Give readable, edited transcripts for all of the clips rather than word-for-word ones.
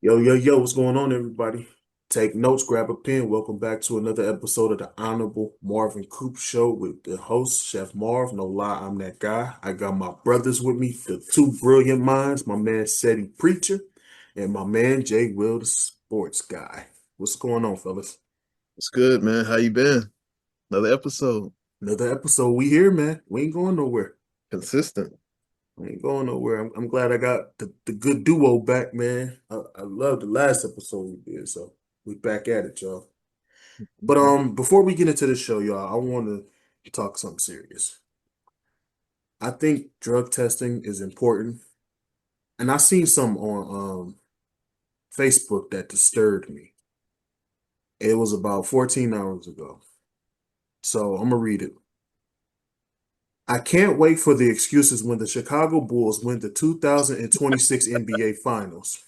Yo, yo, yo, what's going on, everybody? Take notes, grab a pen. Welcome back to another episode of the Honorable Marvin Coop Show with the host, Chef Marv. No lie, I'm that guy. I got my brothers with me, the two brilliant minds, my man Ceddy Preacher and my man Jwilliii, the sports guy. What's going on, fellas? It's good, man. How you been? Another episode. Another episode. We here, man. We ain't going nowhere. Consistent. We ain't going nowhere. I'm glad I got the good duo back, man. I love the last episode we did, so we back at it, y'all. But before we get into the show, y'all, I want to talk something serious. I think drug testing is important, and I seen some on Facebook that disturbed me. It was about 14 hours ago, so I'm gonna read it. I can't wait for the excuses when the Chicago Bulls win the 2026 NBA Finals.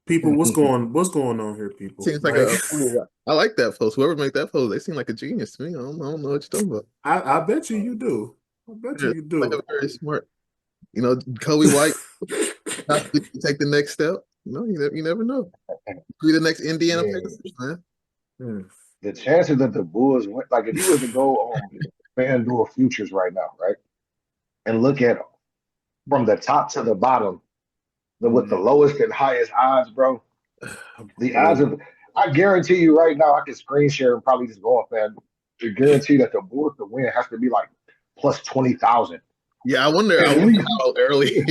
People, what's going on here, people? Seems like Like, I like that post. Whoever made that post, they seem like a genius to me. I don't know what you're talking about. I bet you do. I bet Yeah, you like a do. very smart. Kobe White possibly take the next step. You never know. Be the next Indiana Yeah, Pacers, man. Hmm. the chances that the Bulls win, like if you was to go on FanDuel futures right now, right, and look at from the top to the bottom, with the Man, lowest and highest odds, bro, the odds yeah. of, I guarantee you right now, I can screen share and probably just go on FanDuel to guarantee that the Bulls to win has to be like plus 20,000, Yeah, I wonder. I at wonder least, how early.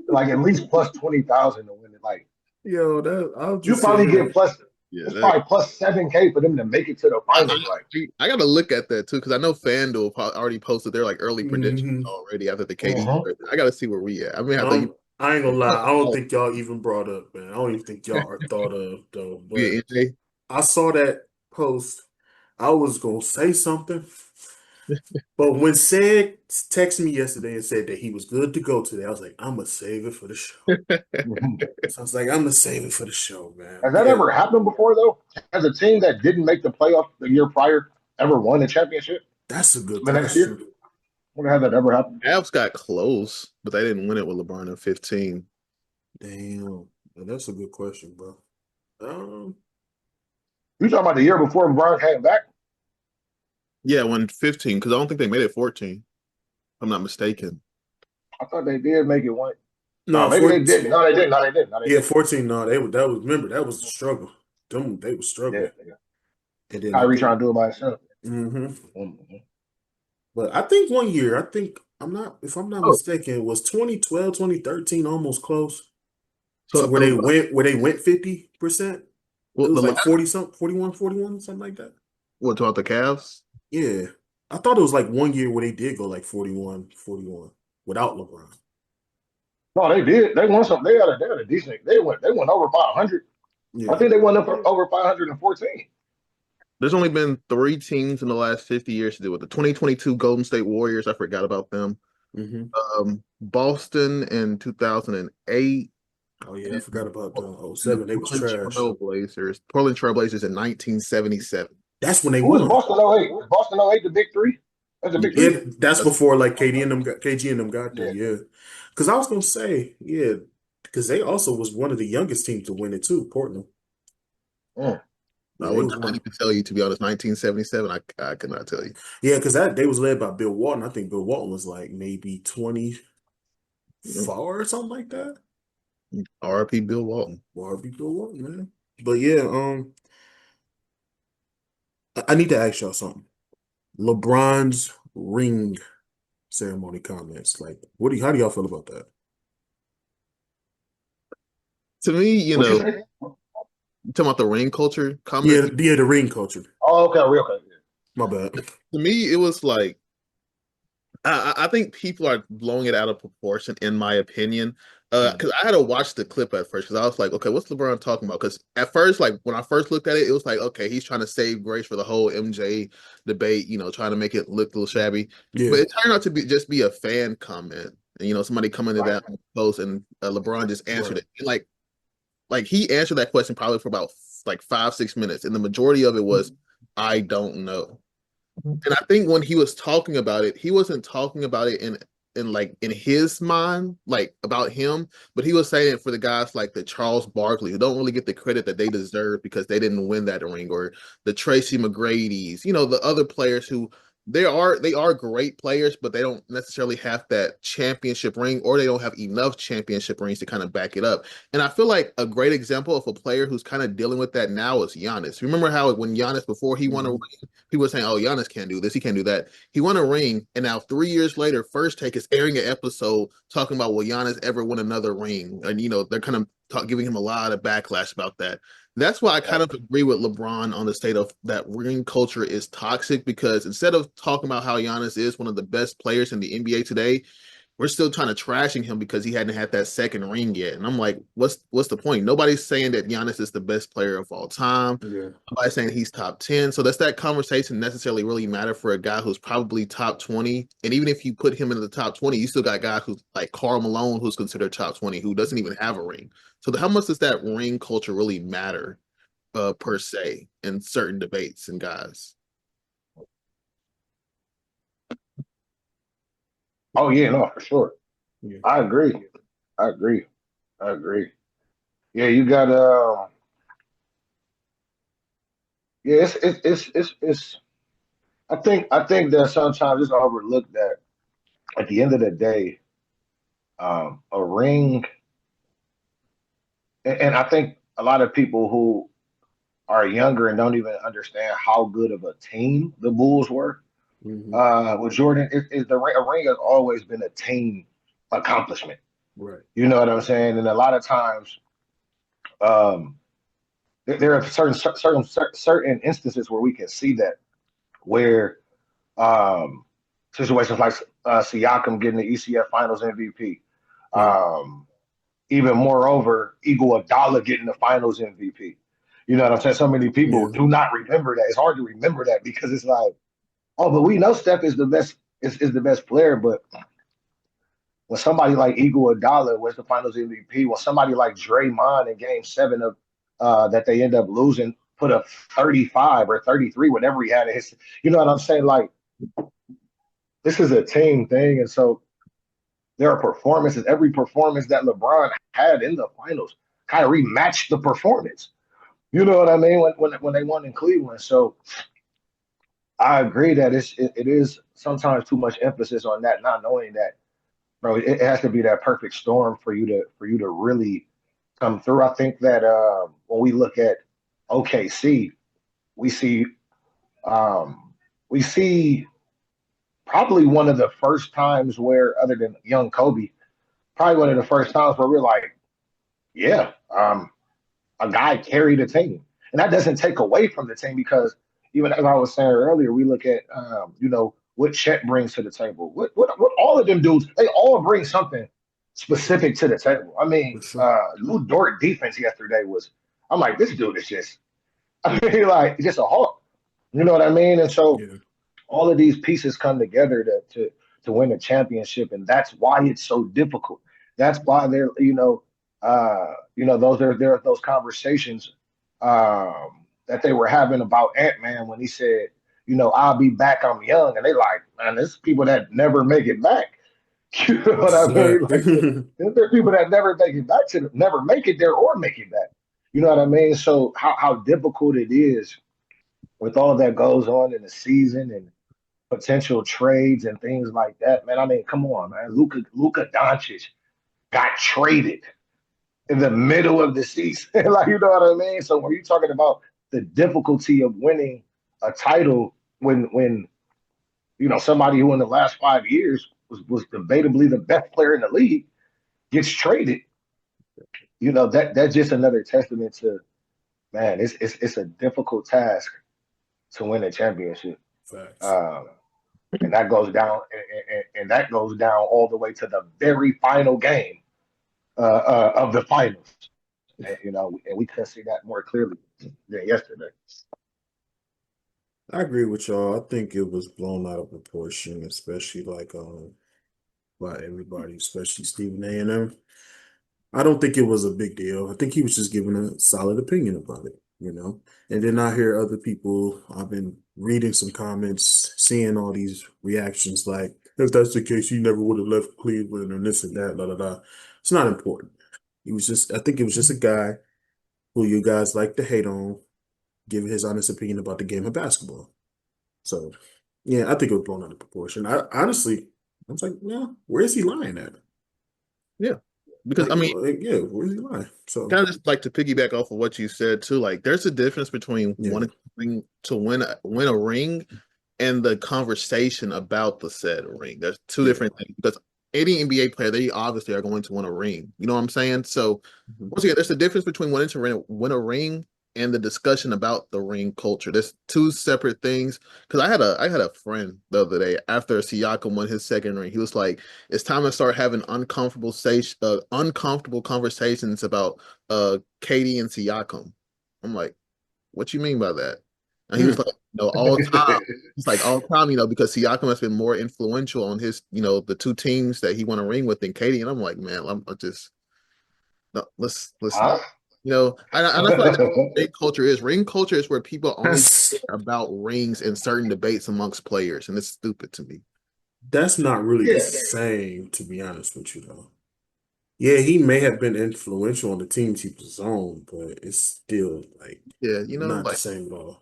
like at least plus 20,000 to win it. Like Yo, that I'll you just say probably get here. plus, Yeah, it's probably plus 7K for them to make it to the I, finals. Like, I gotta look at that too because I know FanDuel already posted their like early predictions Hmm. already after the KD. uh-huh. I gotta see where we at. I mean, I have to. I ain't gonna lie. I don't think y'all even brought up, man. I don't even think y'all are thought of though. But Yeah, NJ. I saw that post. I was gonna say something, but when said texted me yesterday and said that he was good to go today, I was like, I'm gonna save it for the show. So I was like, I'm gonna save it for the show, man. Has that Yeah, ever happened before, though? Has a team that didn't make the playoff the year prior ever won a championship that's a good the next year? question. I wonder how that ever happened. Cavs got close, but they didn't win it with LeBron in 15. Damn, that's a good question, bro. Um, You talking about the year before LeBron came back? Yeah, when 15, because I don't think they made it 14, if I'm not mistaken. I thought they did make it one. No, no, maybe they 14. didn't. No, they didn't. No, they didn't. No, they Yeah, didn't. 14. No, that was remember that was the struggle. They were Yeah, struggling. yeah. And then I Kyrie think trying to do it by himself. hmm Mhm. but I think one year, I think if I'm not Oh, mistaken, it was 2012, 2013, almost close to so where they went 50%. It well, was the like last 40 something, 41, 41, something like that. what about the Cavs? Yeah. I thought it was like one year where they did go like 41, 41 without LeBron. No, they did. They won some. They had a decent. They went over 500. I Yeah. think they went up over 514. There's only been three teams in the last 50 years to do it. The 2022 Golden State Warriors, I forgot about them. Hmm. Boston in 2008, Oh yeah, I and, forgot about and the '07. They was trash. Portland Trailblazers in 1977. That's when they Who was won. Boston '08? Was Boston '08 the big three? That's the big three? Yeah, that's That's before like KG and them got there. Yeah. Yeah, because I was gonna say yeah, because they also was one of the youngest teams to win it too. Portland. Mm. Yeah, they was I couldn't one. even tell you, to be honest. 1977, I could not tell you. Yeah, because that they was led by Bill Walton. I think Bill Walton was like maybe 24 or something like that. RIP Bill Walton. Or be Bill Walton, man. But yeah, I need to ask y'all something. LeBron's ring ceremony comments. Like, how do y'all feel about that? To me, What you say? talking about the ring culture Yeah, comments. yeah, the ring culture. Oh, okay, real okay. My bad. To me, it was like I think people are blowing it out of proportion, in my opinion. Mm. Because I had to watch the clip at first because I was like, okay, what's LeBron talking about? Because at first, like when I first looked at it, it was like, okay, he's trying to save grace for the whole MJ debate, trying to make it look a little shabby. Yeah, But it turned out to be just be a fan comment, and somebody commented Right. that post, and LeBron just answered right. it. And like he answered that question probably for about like 5 6 minutes, and the majority of it was, I don't know. And I think when he was talking about it, he wasn't talking about it in in his mind, like about him, but he was saying it for the guys like the Charles Barkley who don't really get the credit that they deserve because they didn't win that ring, or the Tracy McGrady's, the other players who they are great players, but they don't necessarily have that championship ring, or they don't have enough championship rings to kind of back it up. And I feel like a great example of a player who's kind of dealing with that now is Giannis. Remember how when Giannis, before he won a ring, people were saying, "Oh, Giannis can't do this, he can't do that." He won a ring, and now 3 years later, First Take is airing an episode talking about will Giannis ever win another ring, and they're kind of giving him a lot of backlash about that. That's why I kind of agree with LeBron on the state of that ring culture is toxic, because instead of talking about how Giannis is one of the best players in the NBA today, we're still kind of trashing him because he hadn't had that second ring yet. And I'm like, what's the point? Nobody's saying that Giannis is the best player of all time. Yeah. Nobody's saying he's top 10. So does that conversation necessarily really matter for a guy who's probably top 20? And even if you put him into the top 20, you still got guys who's like Karl Malone, who's considered top 20, who doesn't even have a ring. So how much does that ring culture really matter, per se, in certain debates and guys? Oh yeah, no, for sure. Yeah. I agree. I agree. I agree. Yeah, you got yeah, it's I think that sometimes it's overlooked that at the end of the day, a ring, and I think a lot of people who are younger and don't even understand how good of a team the Bulls were. Hmm. With Jordan, a ring has always been a team accomplishment. Right. You know what I'm saying? And a lot of times, um, there are certain instances where we can see that, where um, situations like Siakam getting the ECF Finals MVP, Yeah. um, even moreover, Iguodala getting the Finals MVP. You know what I'm saying? So many people Yeah. do not remember that. It's hard to remember that because it's like, oh, but we know Steph is the best is the best player, but when somebody like Iguodala wins the Finals MVP, when somebody like Draymond in Game 7 of that they end up losing put up 35 or 33, whatever he had in his, you know what I'm saying? Like, this is a team thing, and so there are performances. Every performance that LeBron had in the finals, Kyrie matched the performance. You know what I mean? When they won in Cleveland, so I agree that it is sometimes too much emphasis on that, not knowing that, bro. It has to be that perfect storm for you to really come through. I think that when we look at OKC, we see um, we see probably one of the first times where, other than young Kobe, probably one of the first times where we're like, yeah, a guy carried a team, and that doesn't take away from the team because even as I was saying earlier, we look at what Chet brings to the table. What all of them dudes, they all bring something specific to the table. I For mean, sure. Lou Dort defense yesterday was. I'm like, this dude is just. I mean, like just a hawk. You know what I mean? And so Yeah. all of these pieces come together to win a championship, and that's why it's so difficult. That's why there are those conversations that they were having about Ant-Man when he said, I'll be back, I'm young, and they like, man, there's people that never make it back. You know what I mean? Like, Exactly. there's people that never make it back never make it there or make it back. You know what I mean? So how difficult it is with all that goes on in the season and potential trades and things like that, man. I mean, come on, man. Luka Doncic got traded in the middle of the season. Like, you know what I mean? So when you're talking about the difficulty of winning a title when somebody who in the last 5 years was debatably the best player in the league gets traded, that's just another testament to, man, it's a difficult task to win a championship. Facts. Um, and that goes down and that goes down all the way to the very final game of the finals. And we couldn't see that more clearly than yesterday. I agree with y'all. I think it was blown out of proportion, especially like by everybody, especially Stephen A. and them. I don't think it was a big deal. I think he was just giving a solid opinion about it. And then I hear other people, I've been reading some comments, seeing all these reactions like, if that's the case, he never would have left Cleveland and this and that, la la la. It's not important. He was just, I think it was just a guy who you guys like to hate on, give his honest opinion about the game of basketball. So, yeah, I think it was blown out of proportion. I was like, yeah, where is he lying at? Yeah, because I mean, Yeah, where is he lying? So, kind of just like to piggyback off of what you said too. Like, there's a difference between yeah, to win a ring and the conversation about the said ring. There's two yeah. different things because any NBA player, they obviously are going to win a ring. You know what I'm saying? So Mhm. once again, there's a difference between wanting to win a ring and the discussion about the ring culture. There's two separate things. Because I had a friend the other day after Siakam won his second ring. He was like, "It's time to start having uncomfortable conversations about KD and Siakam." I'm like, "What you mean by that?" And he was like, all time. It's like all time, because Siakam has been more influential on his, the two teams that he won a ring with than Katie. And I'm like, man, I just no, let's not. Huh? And I feel like that's what ring culture is. Ring culture is where people only That's care about rings and certain debates amongst players, and it's stupid to me. that's not really the Yeah. same, to be honest with you, though. Yeah, he may have been influential on the teams he was on, but it's still like Yeah, not the like, same ball.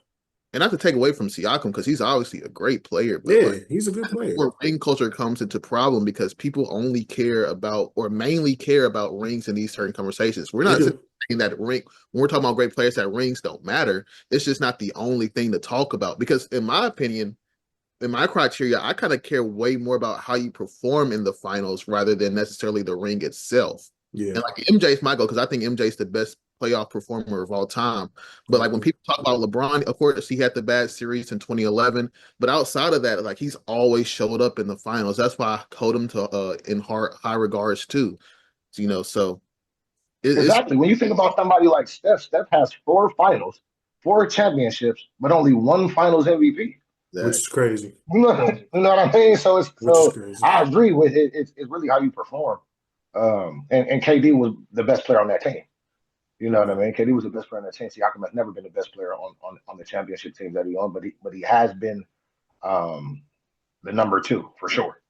and not to take away from Siakam because he's obviously a great player, but Yeah, like he's a good player. where ring culture comes into problem because people only care about or mainly care about rings in these certain conversations. We're They not do. saying that ring when we're talking about great players that rings don't matter. It's just not the only thing to talk about because in my opinion, in my criteria, I kind of care way more about how you perform in the finals rather than necessarily the ring itself. Yeah. And like MJ's my goal because I think MJ's the best playoff performer of all time. But like when Mhm. people talk about LeBron, of course he had the bad series in 2011, but outside of that, like he's always showed up in the finals. That's why I hold him to in high regards too. So it's Exactly. When you think about somebody like Steph, Steph has four finals, four championships, but only one finals MVP. Which is exactly. crazy. You know what I mean? Which is So crazy. I agree with it. It's really how you perform. And KD was the best player on that team. You know what I Right. mean? KD was the best player on that team. Siakam has never been the best player on the championship team that he on, but he has been um, the number two for sure.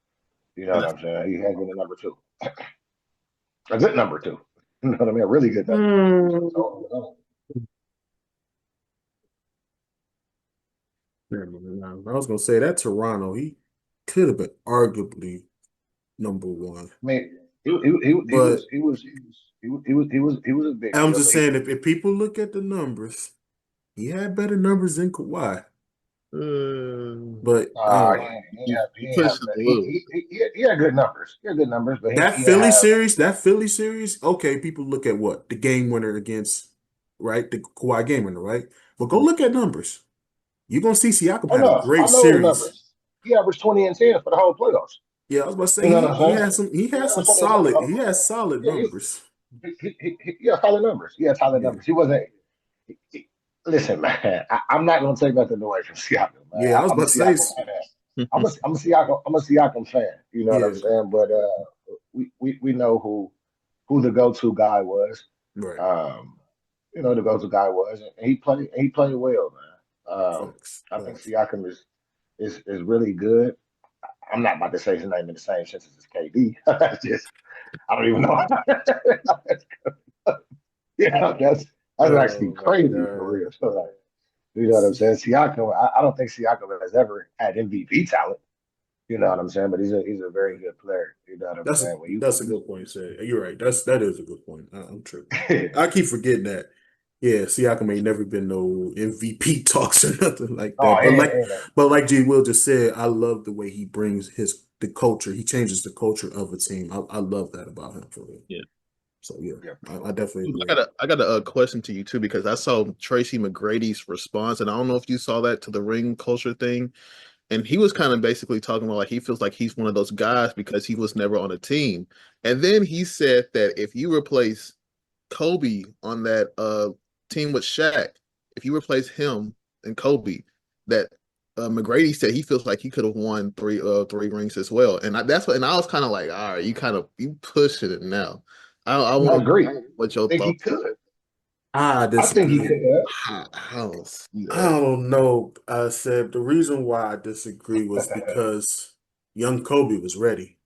You know And what that's I'm saying? He has been the number two, a good number two. You know what I mean? A really good number two. Mm. So, Yeah, man, I was gonna say that Toronto, he could have been arguably number one. I mean, he was But he was he was he was a big I'm deal, just but he saying if people look at the numbers, he had better numbers than Kawhi. But I uh don't know. he you ain't push have it that. a little. He had good numbers. He had good numbers, but he didn't have. That Philly series, okay, people look at what? The game winner against, right? The Kawhi game winner, right? But go look at numbers. You're gonna see Siakam Oh had a no, great I know the series. numbers. He averaged 20 and 10 for the whole playoffs. Yeah, I was about to say You know what I'm saying? he He had some averaged 20 and 10 for the solid whole he had playoffs. solid Yeah, numbers. he had solid numbers. He had solid Yeah. numbers. He wasn't. Listen, man, I'm not gonna take nothing away from Siakam, man. Yeah, I was I'm a about to say Siakam fan. I'm a Siakam fan. You know what I'm yeah, saying? But we know who the go-to guy was. right. Um, the go-to guy was, and he played well, man. Facts. I think Facts. Siakam is really good. I'm not about to say his name in the same sentence as KD. That's just I don't even know. That's actually Oh my crazy for God. real. So like, you know what I'm saying? Siakam, I don't think Siakam has ever had MVP talent. You know what I'm saying? But he's a very good player. You know what I'm saying? When you That's a good point, Ceddy. You're right. That is a good point. I'm tripping. I keep forgetting that. Yeah, Siakam ain't never been no MVP talks or nothing like oh, that. and But like G Will just said, I love the way he brings the culture. He changes the culture of a team. I love that about him for real. Yeah. So yeah, yeah, for I sure. definitely I agree. got a question to you too because I saw Tracy McGrady's response, and I don't know if you saw that to the ring culture thing. And he was kind of basically talking about like he feels like he's one of those guys because he was never on a team. And then he said that if you replace Kobe on that team with Shaq, if you replace him and Kobe, that McGrady said he feels like he could have won three rings as well. And I was kind of like, all right, you pushing it now. I I want to agree. what I your think he thoughts. could. I I think he disagree. could have. I don't see I that. don't know. I said the reason why I disagree was because young Kobe was ready.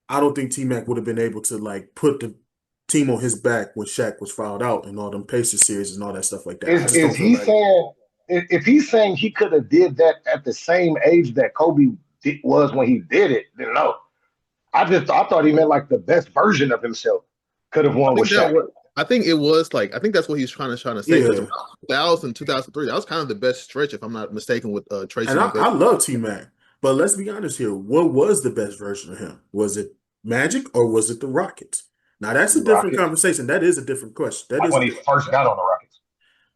I don't think T Mac would have been able to like put the team on his back when Shaq was fouled out and all them Pacers series and all that stuff like that. I just Is don't feel he like saying if he's saying he could have did that at the same age that Kobe was when he did it, then no. I thought he meant like the best version of himself could have I won with think that Shaq. was. I think it was like I think that's what he's trying to say because yeah. 2000, 2003, that was kind of the best stretch if I'm not mistaken with Tracy And I McGrady. love T Mac, but let's be honest here. What was the best version of him? Was it Magic or was it the Rockets? Now that's a different Rockets, conversation. That is a different question. That like is when a he different. first got on the Rockets.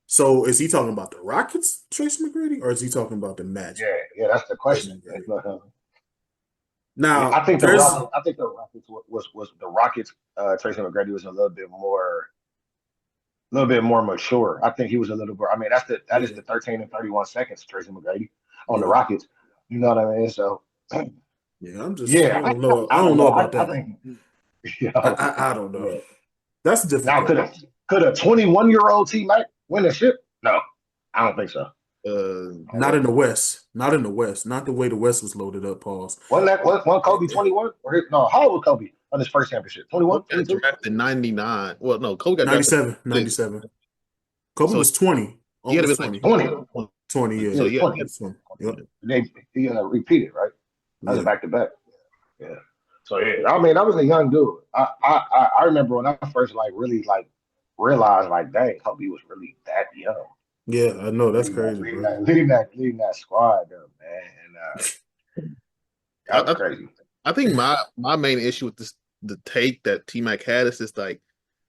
So is he talking about the Rockets, Tracy McGrady, or is he talking about the Magic, Yeah, yeah, that's the Tracy question. McGrady? Yeah, Now there's I think the Rockets was the Rockets. Tracy McGrady was a little bit more mature. I think he was a little more. I mean, that is yeah, the 13 and 31 seconds, Tracy McGrady on the yeah, Rockets. You know what I mean? So, yeah. I'm just I yeah, don't know. I I don't don't know know. about I that. think, you know, I don't know. yeah. That's a different Now, question. could a 21-year-old T Mac win a ship? No, I don't think so. Uh, I don't Not in think the so. West. Not in the West. Not the way the West was loaded up. Pause. Wasn't Kobe 21? No, how old was Kobe on his first championship? 21, Kobe got 22? drafted in '99. Well, no, Kobe got drafted 97, in '96. 97. Kobe So was 20, he had to be almost like 20. 20. 20, yeah. Yeah, So yeah, He 20. was 20. Yep. He repeated, right? That was a Yeah. back to back. Yeah. So yeah, I mean, I was a young dude. I remember when I first like really like realized like, dang, Kobe was really that young. Yeah, I know. That's Leading that, crazy, leading bro. that, leading that, leading that squad, though, man. And that was I, crazy. I think my main issue with this the take that T Mac had is just like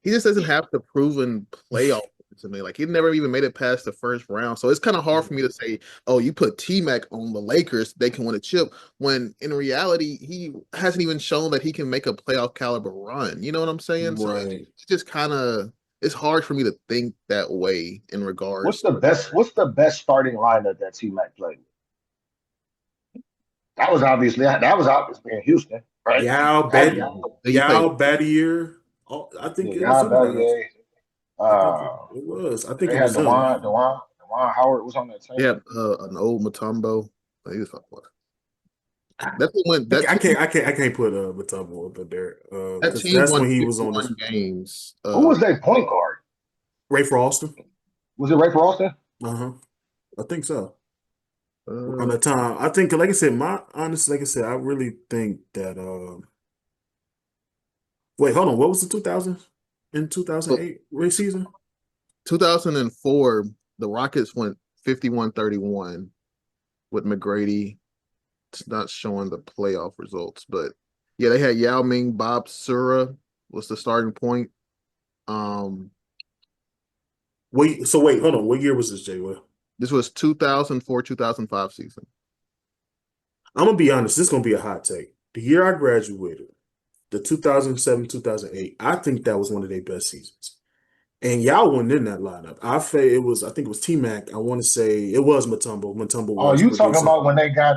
he just doesn't have the proven playoff to me. Like he never even made it past the first round. So it's kind of hard for me to say, oh, you put T Mac on the Lakers, they can win a chip, when in reality he hasn't even shown that he can make a playoff caliber run. You know what I'm saying? So Right. it's just kind of it's hard for me to think that way in regards. What's the best starting lineup that T Mac played? That was obviously in Houston, right? Yao, Had to Bet, be. He played Yao, Battier. Oh, I think Yeah, it was Y'all some guys. Battier. I think it Uh, was. I think they it had was them. Dewan Howard was on that team. yeah, an old Matumbo. He was fucking. That team went. I can't put Mutombo up in there That because team that's won when he was on this 51 games. Who was their point guard? Ray Frost. Was it Ray Austin? Uh-huh. I think so. Around Uh, that time, I think, like I said, like I said, I really think that. Wait, hold on. What was the 2000 in so 2008 race season? 2004, the Rockets went 51-31 with McGrady. It's not showing the playoff results, but yeah, they had Yao Ming, Bob Sura was the starting point. Um, Wait, hold on. What year was this, Jay Will? this was 2004-2005 season. I'm gonna be honest. This is gonna be a hot take. The year I graduated, the 2007, 2008, I think that was one of their best seasons. And y'all wasn't in that lineup. I think it was T Mac. I want to say it was Mutombo. Mutombo Oh, was you talking producing. about when they got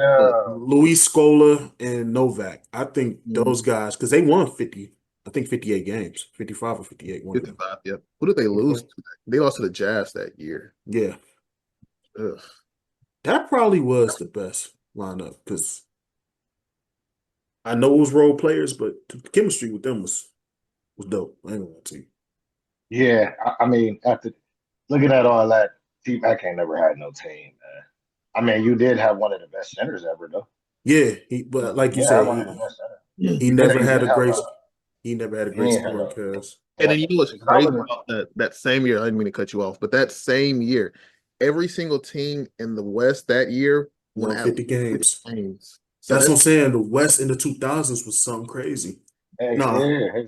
Luis Scola and Novak. I think Mm, those guys, because they won 50, I think 58 games, 55 or 58, one of them. 55, yeah. Who did they lose to? They lost to the Jazz that year. Yeah, Ugh. that probably was the best lineup because I know it was role players, but the chemistry with them was dope. I ain't gonna lie to you. yeah. I mean, after looking at all that, T Mac ain't never had no team, man. I mean, you did have one of the best centers ever, though. Yeah, but like you Yeah, said, one of the best centers. he And never then you had did a have great he never had a he great ain't had supporting cast. And then you know what's because I crazy was about that same year? I didn't mean to cut you off, but that same year, every single team in the West that year won Won at 50 least 50 games. games. So That's what that's I'm saying. The West in the 2000s was something crazy. heck Nah, yeah, heck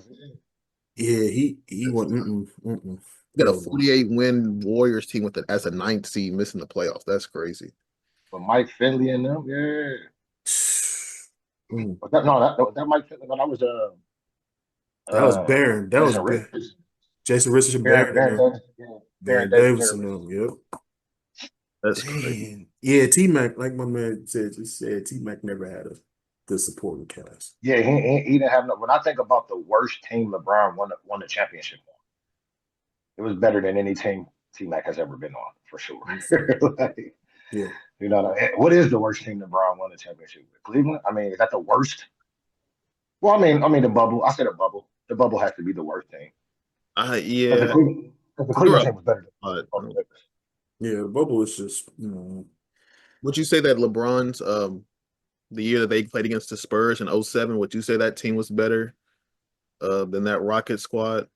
yeah. yeah, he went. Mm-mm. you got a Hell no. 48 win Warriors team with it as a ninth seed missing the playoffs. That's crazy. But Mike Finley and them, yeah. Mm. But that, no, that Mike Finley when I was That was Barron. That was Jason Richards, Jason Richardson, Barron, and Davis, yeah, Baron Baron Davis, Davis Jared and Richards. them. Yep. That's crazy. Dang. Yeah, T Mac, like my man said, T Mac never had a good supporting cast. Yeah, he didn't have no. When I think about the worst team LeBron won the championship on, it was better than any team T Mac has ever been on for sure. I'm saying. Like, Yeah. You know, what is the worst team that Brown won the championship with? Cleveland? I mean, is that the worst? Well, I mean the bubble. I said a bubble. The bubble has to be the worst thing because Yeah, the there Cleveland are, team was better than but the Lakers. Yeah, the bubble is just would you say that LeBron's the year that they played against the Spurs in '07, would you say that team was better than that Rocket squad?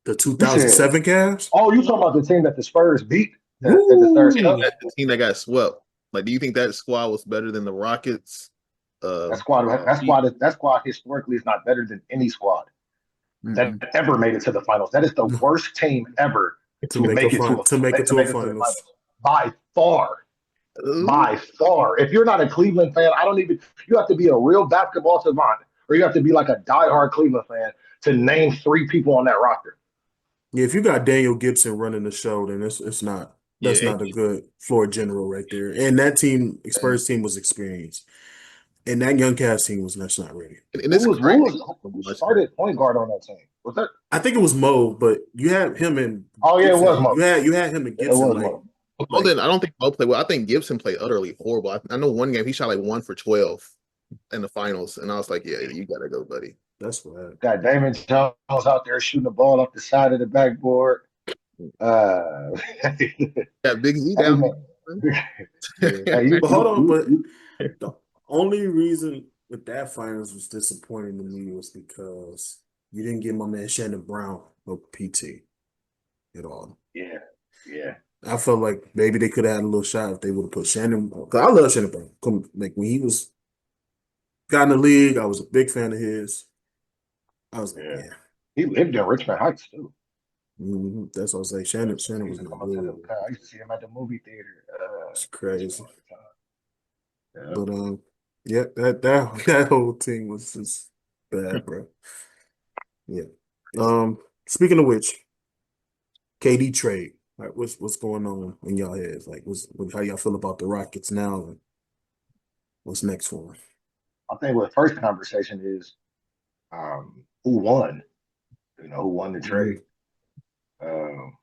the You said, 2007 Cavs. oh, you talking about the team that the Spurs beat at the third Team cup? Woo! that the team that got swept. Like, do you think that squad was better than the Rockets? Uh, That squad historically is not better than any squad that mm-mm. ever made it to the finals. That is the worst team ever To to make a make it fun to make it to to a make it to the finals finals. by far. Uh, By far. If you're not a Cleveland fan, I don't even. You have to be a real basketball savant, or you have to be like a diehard Cleveland fan to name three people on that roster. Yeah, if you got Daniel Gibson running the show, then it's not yeah, that's not a good floor general right there. And that team, Spurs team, was experienced, and that young Cavs team was that's not ready. and Who it's was crazy. who started point guard on that team? Was that? I think it was Mo, but you had him and Oh yeah, it was Gibson. Mo. You had him and It Gibson was like Mo. Mo like didn't, I don't think Mo played well. I think Gibson played utterly horrible. I know one game he shot like 1 for 12 in the finals, and I was like, yeah, you gotta go, buddy. that's bad. Got Damon Jones out there shooting the ball off the side of the backboard. Hey Got Big Z down. man, Yeah. hey But hold on, but the only reason with that finals was disappointing to me was because you didn't give my man Shannon Brown no PT at all. yeah, yeah, I felt like maybe they could have had a little shot if they would have put Shannon. Because I love Shannon Brown. Like when he was got in the league, I was a big fan of his. I was like, yeah. yeah, He lived in Richmond Heights too. that's what I was like. Yeah, Shannon he was used to no come up to good. the. I used to see him at the movie theater. It's Richmond crazy. all the time. But yeah, that whole team was just bad, bro. Yeah. Speaking of which, KD trade. Like, what's going on in y'all heads? Like, how y'all feel about the Rockets now, and what's next for them? I think what first conversation is who won. You know, who won the trade? Mhm. Um,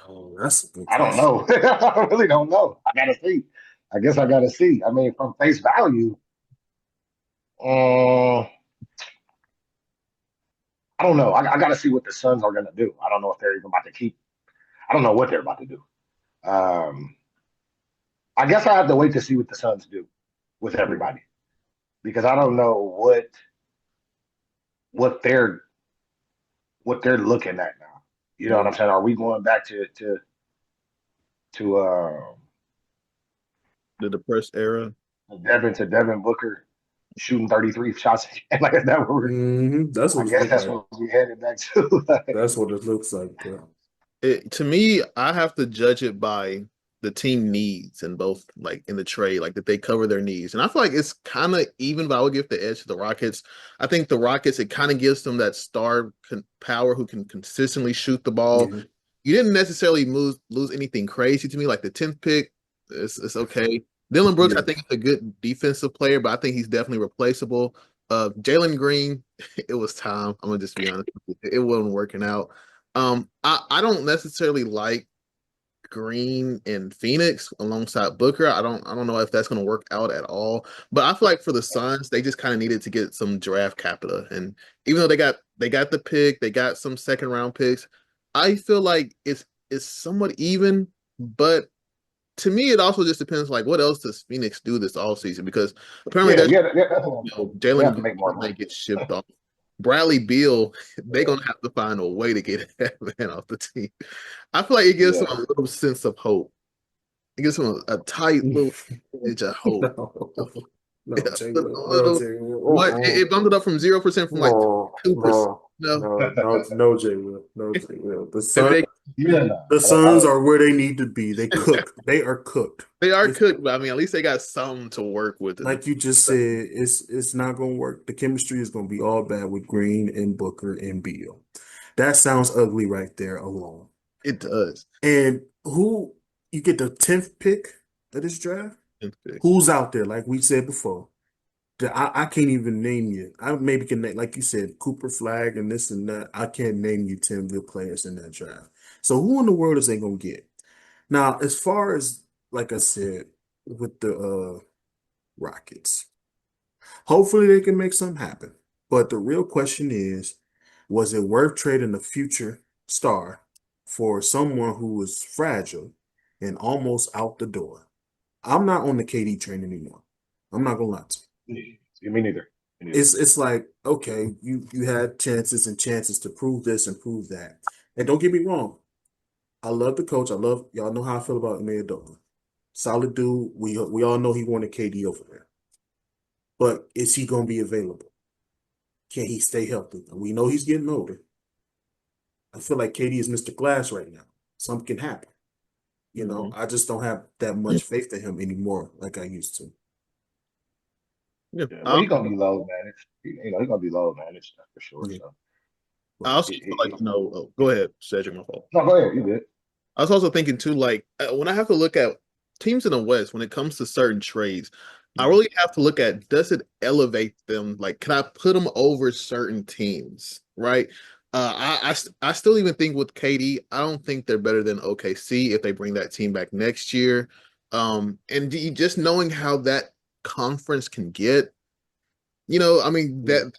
Oh, that's a good I don't question. know. I really don't know. I gotta see. I guess I gotta see. I mean, from face value, uh, I don't know. I gotta see what the Suns are gonna do. I don't know if they're even about to keep. I don't know what they're about to do. Um, I guess I have to wait to see what the Suns do with Yeah. everybody because I don't know what they're what they're looking at now. You know what Yeah. I'm saying? Are we going back to The depressed era. Devin Booker shooting 33 shots like is that what we're That's I what it guess looked that's like. what we headed back to. That's what it looks like, bro. To me, I have to judge it by the team needs in both, like in the trade, like that they cover their needs. And I feel like it's kind of even, but I would give the edge to the Rockets. I think the Rockets, it kind of gives them that power who can consistently shoot the ball. Yeah. You didn't necessarily lose anything crazy to me, like the 10th pick. It's okay. Dylan Brooks, I Yeah. think is a good defensive player, but I think he's definitely replaceable. Jalen Green, it was time. I'm gonna just be honest with you. It wasn't working out. I don't necessarily like Green and Phoenix alongside Booker. I don't know if that's going to work out at all. But I feel like for the Suns, they just kind of needed to get some draft capital. And even though they got the pick, they got some second round picks. I feel like it's somewhat even, but to me, it also just depends like what else does Phoenix do this offseason? Because apparently Yeah, there's yeah, that's what I'm saying. They Jalen have to Green make more may money. get shipped off. Bradley Beal, they're Yeah, gonna have to find a way to get that man off the team. I feel like it gives them yeah. a little sense of hope. It gives them a tight little edge of hope. No. Yeah, No, Jay a Will. No, little, Jay what Will. it bumped it up from 0% from like No, 2%. no, No, no, Jay Will. No, Jay Will. maybe they Yeah, no. The I Suns don't are where they need to be. They cook. They are cooked. they are It's cooked, but I mean at least they got something to work with in the like you just said, it's not gonna work. The chemistry is gonna be all bad with Green and Booker and Beal. That sounds ugly right there alone. it does. And who you get the 10th pick of this draft? Who's out there? Like we said before. I can't even name you. I maybe can name, like you said, Cooper Flag and this and that. I can't name you 10 good players in that draft. So who in the world is they gonna get? Now, as far as like I said, with the Rockets. Hopefully they can make something happen. But the real question is, was it worth trading a future star for someone who was fragile and almost out the door? I'm not on the KD train anymore. I'm not gonna lie to Me neither. Me you. neither. It's like, okay, you had chances and chances to prove this and prove that. And don't get me wrong, I love the coach. I love y'all know how I feel about Emmanuel Dolan. Solid dude. We all know he wanted KD over there. But is he gonna be available? Can he stay healthy? And we know he's getting older. I feel like KD is Mr. Glass right now. Something can happen. Mhm. I just don't have that much faith in him anymore like I used to. Yeah. Yeah, well, he's gonna be low managed. He's gonna be low managed, that's for sure. Yeah. So, I But also feel like, oh, go ahead, Cedric, my fault. no, go ahead. You good? I was also thinking too, like when I have to look at teams in the West when it comes to certain trades, I really have to look at does it elevate them? Like, can I put them over certain teams? Right? I still even think with KD, I don't think they're better than OKC if they bring that team back next year. And just knowing how that conference can get, I mean that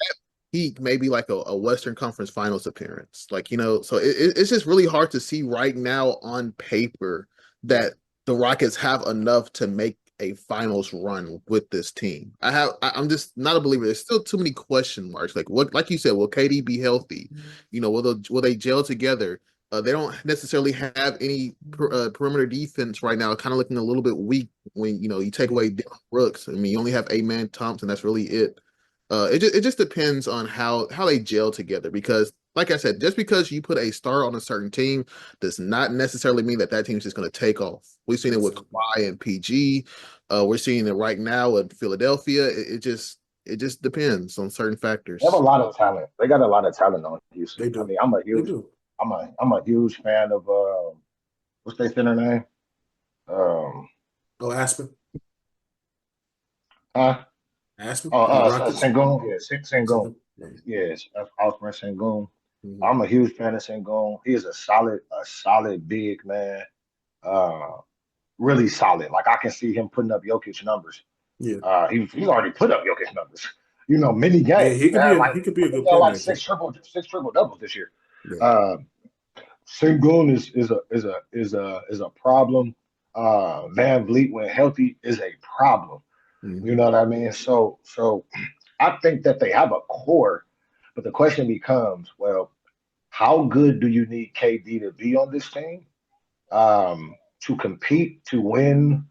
peak maybe like a Western Conference Finals appearance, like so it's just really hard to see right now on paper that the Rockets have enough to make a finals run with this team. I'm just not a believer. There's still too many question marks. Like what, like you said, will KD be healthy? Will they gel together? They don't necessarily have any perimeter defense right now. Kind of looking a little bit weak when you take away Dylan Brooks. I mean, you only have Amen Thompson. That's really it. It just depends on how they gel together because, like I said, just because you put a star on a certain team does not necessarily mean that that team's just going to take off. We've seen it with Kawhi and PG. We're seeing it right now in Philadelphia. It just depends on certain They have a factors. lot of talent. They got a lot of talent on Houston. they I do. mean, They do. I'm a huge fan of what's their center name? Um, Oh, Aspen. huh? Aspen Oh, on the Rockets. Sengun. Yeah, Sengun. Second. Yeah. Yes, Osprey Sengun. Mhm. I'm a huge fan of Sengun. He is a solid big man. Uh, really solid. Like I can see him putting up Jokic numbers. Yeah. He's already put up Jokic numbers. Many Yeah, games. He had like he could be I a think good he had like playmaker. six triple doubles this year. Yeah. Uh, Sengun is a problem. Van Vliet when healthy is a problem. You Hmm. know what I mean? So I think that they have a core, but the question becomes, well, how good do you need KD to be on this team to compete to win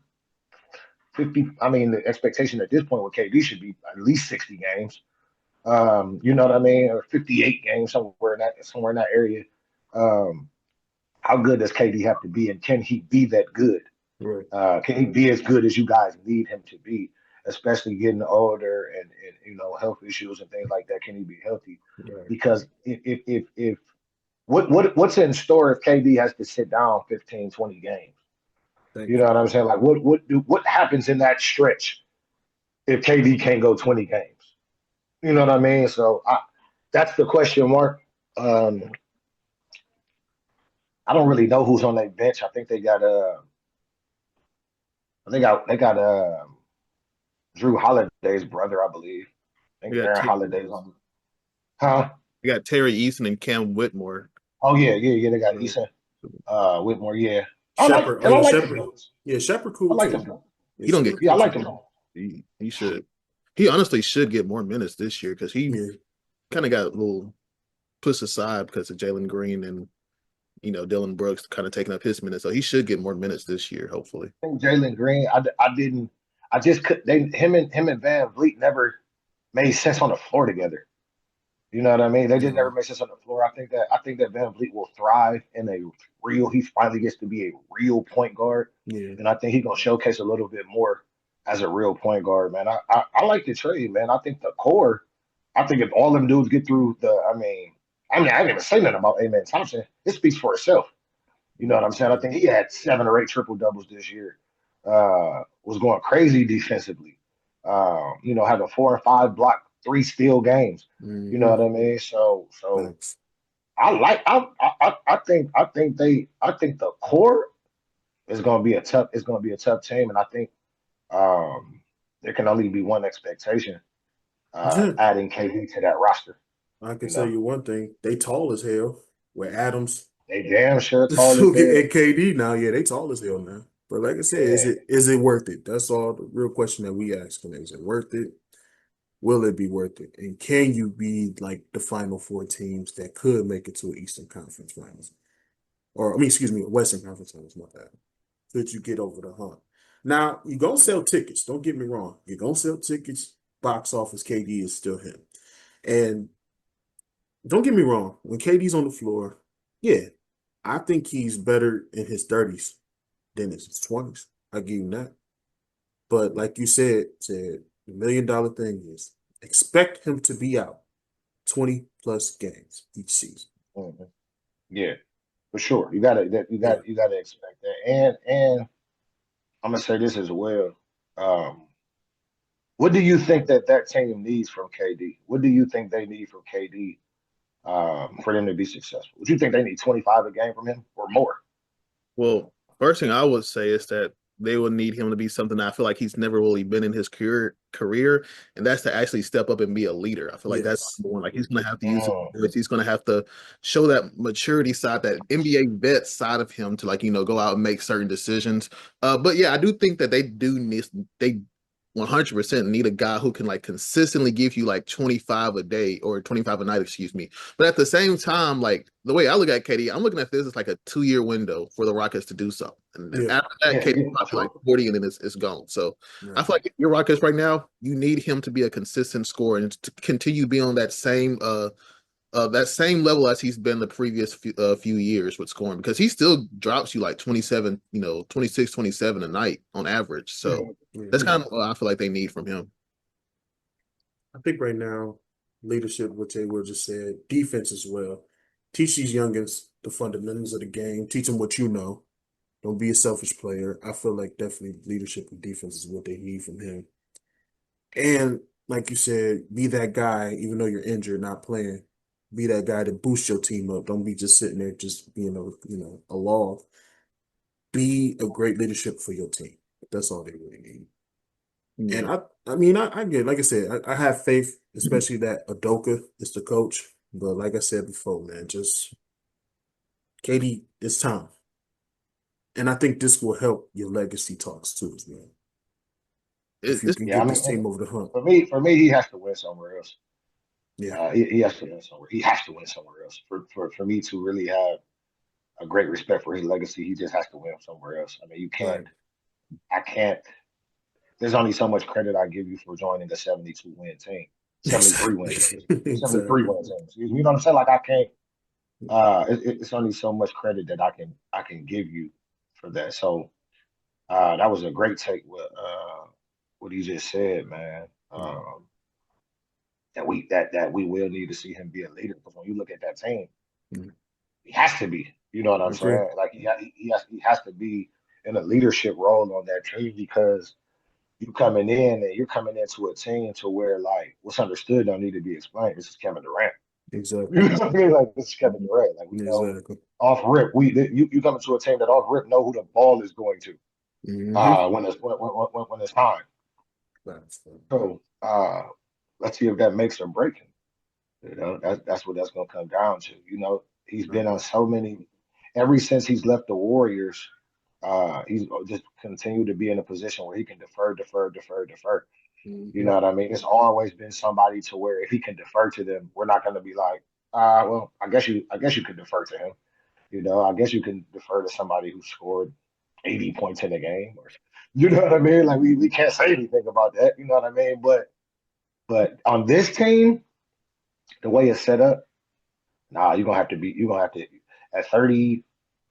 50? I mean, the expectation at this point with KD should be at least 60 games. You know what I mean, or 58 games somewhere in that area. Um, how good does KD have to be, and can he be that good? Right. Can he be as good as you guys need him to be, especially getting older and health issues and things like that? Can he be healthy? Right. Because if what's in store if KD has to sit down 15, 20 games? You Thank know you. what I'm saying? Like what happens in that stretch if KD can't go 20 games? You know what I mean? That's the question mark. Um, I don't really know who's on that bench. I think they got Drew Holiday's brother, I believe. I think You got Aaron Holiday's on. Huh? you got Terry Eason and Cam Whitmore. Oh yeah. They got Right. Eason, Whitmore. Yeah, Shepard. Oh I yeah, like them Shepard. dudes. Yeah, Shepard I cool like too. them dudes. Yeah, He don't get Shepard Yeah, I cool like too. them dudes. he should. He honestly should get more minutes this year because he Yeah. kind of got a little pushed aside because of Jalen Green and Dylan Brooks kind of taking up his minutes. So he should get more minutes this year, hopefully. I think Jalen Green. I didn't. I just could. Him and Van Vliet never made sense on the floor together. You know what I mean? They just never No. made sense on the floor. I think that Van Vliet will thrive in a real. He finally gets to be a real point guard, Yeah. and I think he's gonna showcase a little bit more as a real point guard. Man, I like the trade, man. I think the core. I think if all them dudes get through I didn't even say nothing about Amen Thompson. It speaks for itself. You know what I'm saying? I think he had 7 or 8 triple doubles this year. Was going crazy defensively. Having 4 and 5 block, 3 steal games. You know Hmm. what I mean? So Thanks. I think the core. it's gonna be a tough team, and I think um, there can only be one expectation adding KD to that roster. I can You tell know, you one thing: they tall as hell. Where Adams they damn sure tall as so hell. and KD now, yeah, they tall as hell now. But like I said, Yeah, is it worth it? That's all the real question that we ask. Is it worth it? Will it be worth it? And can you be like the final four teams that could make it to an Eastern Conference Finals? Or I mean, excuse me, a Western Conference Finals, my bad. Could you get over the hump? Now, you're gonna sell tickets, don't get me wrong. You're gonna sell tickets, box office, KD is still him. And don't get me wrong, when KD's on the floor, yeah, I think he's better in his 30s than his 20s. I give you that. But like you said, the $1 million thing is expect him to be out 20 plus games each season. mhm. Yeah, for sure. You gotta Yeah. you gotta expect that. And I'm gonna say this as well. Um, what do you think that team needs from KD? What do you think they need from KD for them to be successful? Would you think they need 25 a game from him or more? Well, first thing I would say is that they will need him to be something I feel like he's never really been in his career, and that's to actually step up and be a leader. I feel like that's Yes. number one. Like he's going to have to use his Mm, voice. He's going to have to show that maturity side, that NBA vet side of him to like go out and make certain decisions. But yeah, I do think that they 100% need a guy who can like consistently give you like 25 a day or 25 a night, excuse me. But at the same time, like the way I look at KD, I'm looking at this as like a 2-year window for the Rockets to do something. And then Yeah. after that, yeah, KD yeah, for probably like sure. 40 and then it's gone. So I Right. feel like if you're Rockets right now, you need him to be a consistent scorer and to continue being on that same level as he's been the previous few years with scoring because he still drops you like 27, 26, 27 a night on average. So that's Mhm. kind of what I feel like they need from him. I think right now, leadership, what Jay Will just said, defense as well. Teach these youngins the fundamentals of the game. Teach them what you know. Don't be a selfish player. I feel like definitely leadership and defense is what they need from him. And like you said, be that guy, even though you're injured, not playing. Be that guy to boost your team up. Don't be just sitting there, just being a log. Be a great leadership for your team. That's all they really need. And Yeah. I mean, I get, like I said, I have faith, especially that Adoka is the coach. But like I said before, man, just Katie, it's time. And I think this will help your legacy talks too, as well. If you It's can Yeah, I get mean, this team over the hump. for me, he has to win somewhere else. Yeah, He has to win somewhere. He has to win somewhere else. For me to really have a great respect for his legacy, he just has to win somewhere else. I mean, right. I can't. There's only so much credit I give you for joining a 72 win team, 73 win team, Exactly. 73 Exactly. win team. You know what I'm saying? Like I can't. It's only so much credit that I can give you for that. So that was a great take. What he just said, man. That we will need to see him be a leader because when you look at that team, he has to be. You know what I'm Agree. saying? Like he has to be in a leadership role on that team because you coming in and you're coming into a team to where like what's understood don't need to be explained. This is Kevin Durant. Exactly. You know what I mean? Like this is Kevin Durant. Like we know Exactly. off rip, you come into a team that off rip know who the ball is going to Mm-hmm. when it's time. So let's see if that makes or break him. You know, that's what that's gonna come down to. You know, he's been on so many ever since he's left the Warriors. He's just continued to be in a position where he can defer. You Mm-hmm. know what I mean? It's always been somebody to where if he can defer to them, we're not going to be like, well, I guess you could defer to him. You know, I guess you can defer to somebody who scored 80 points in a game, or you know what I mean? Like we can't say anything about that. You know what I mean? But on this team, the way it's set up, nah, you're gonna have to at 30.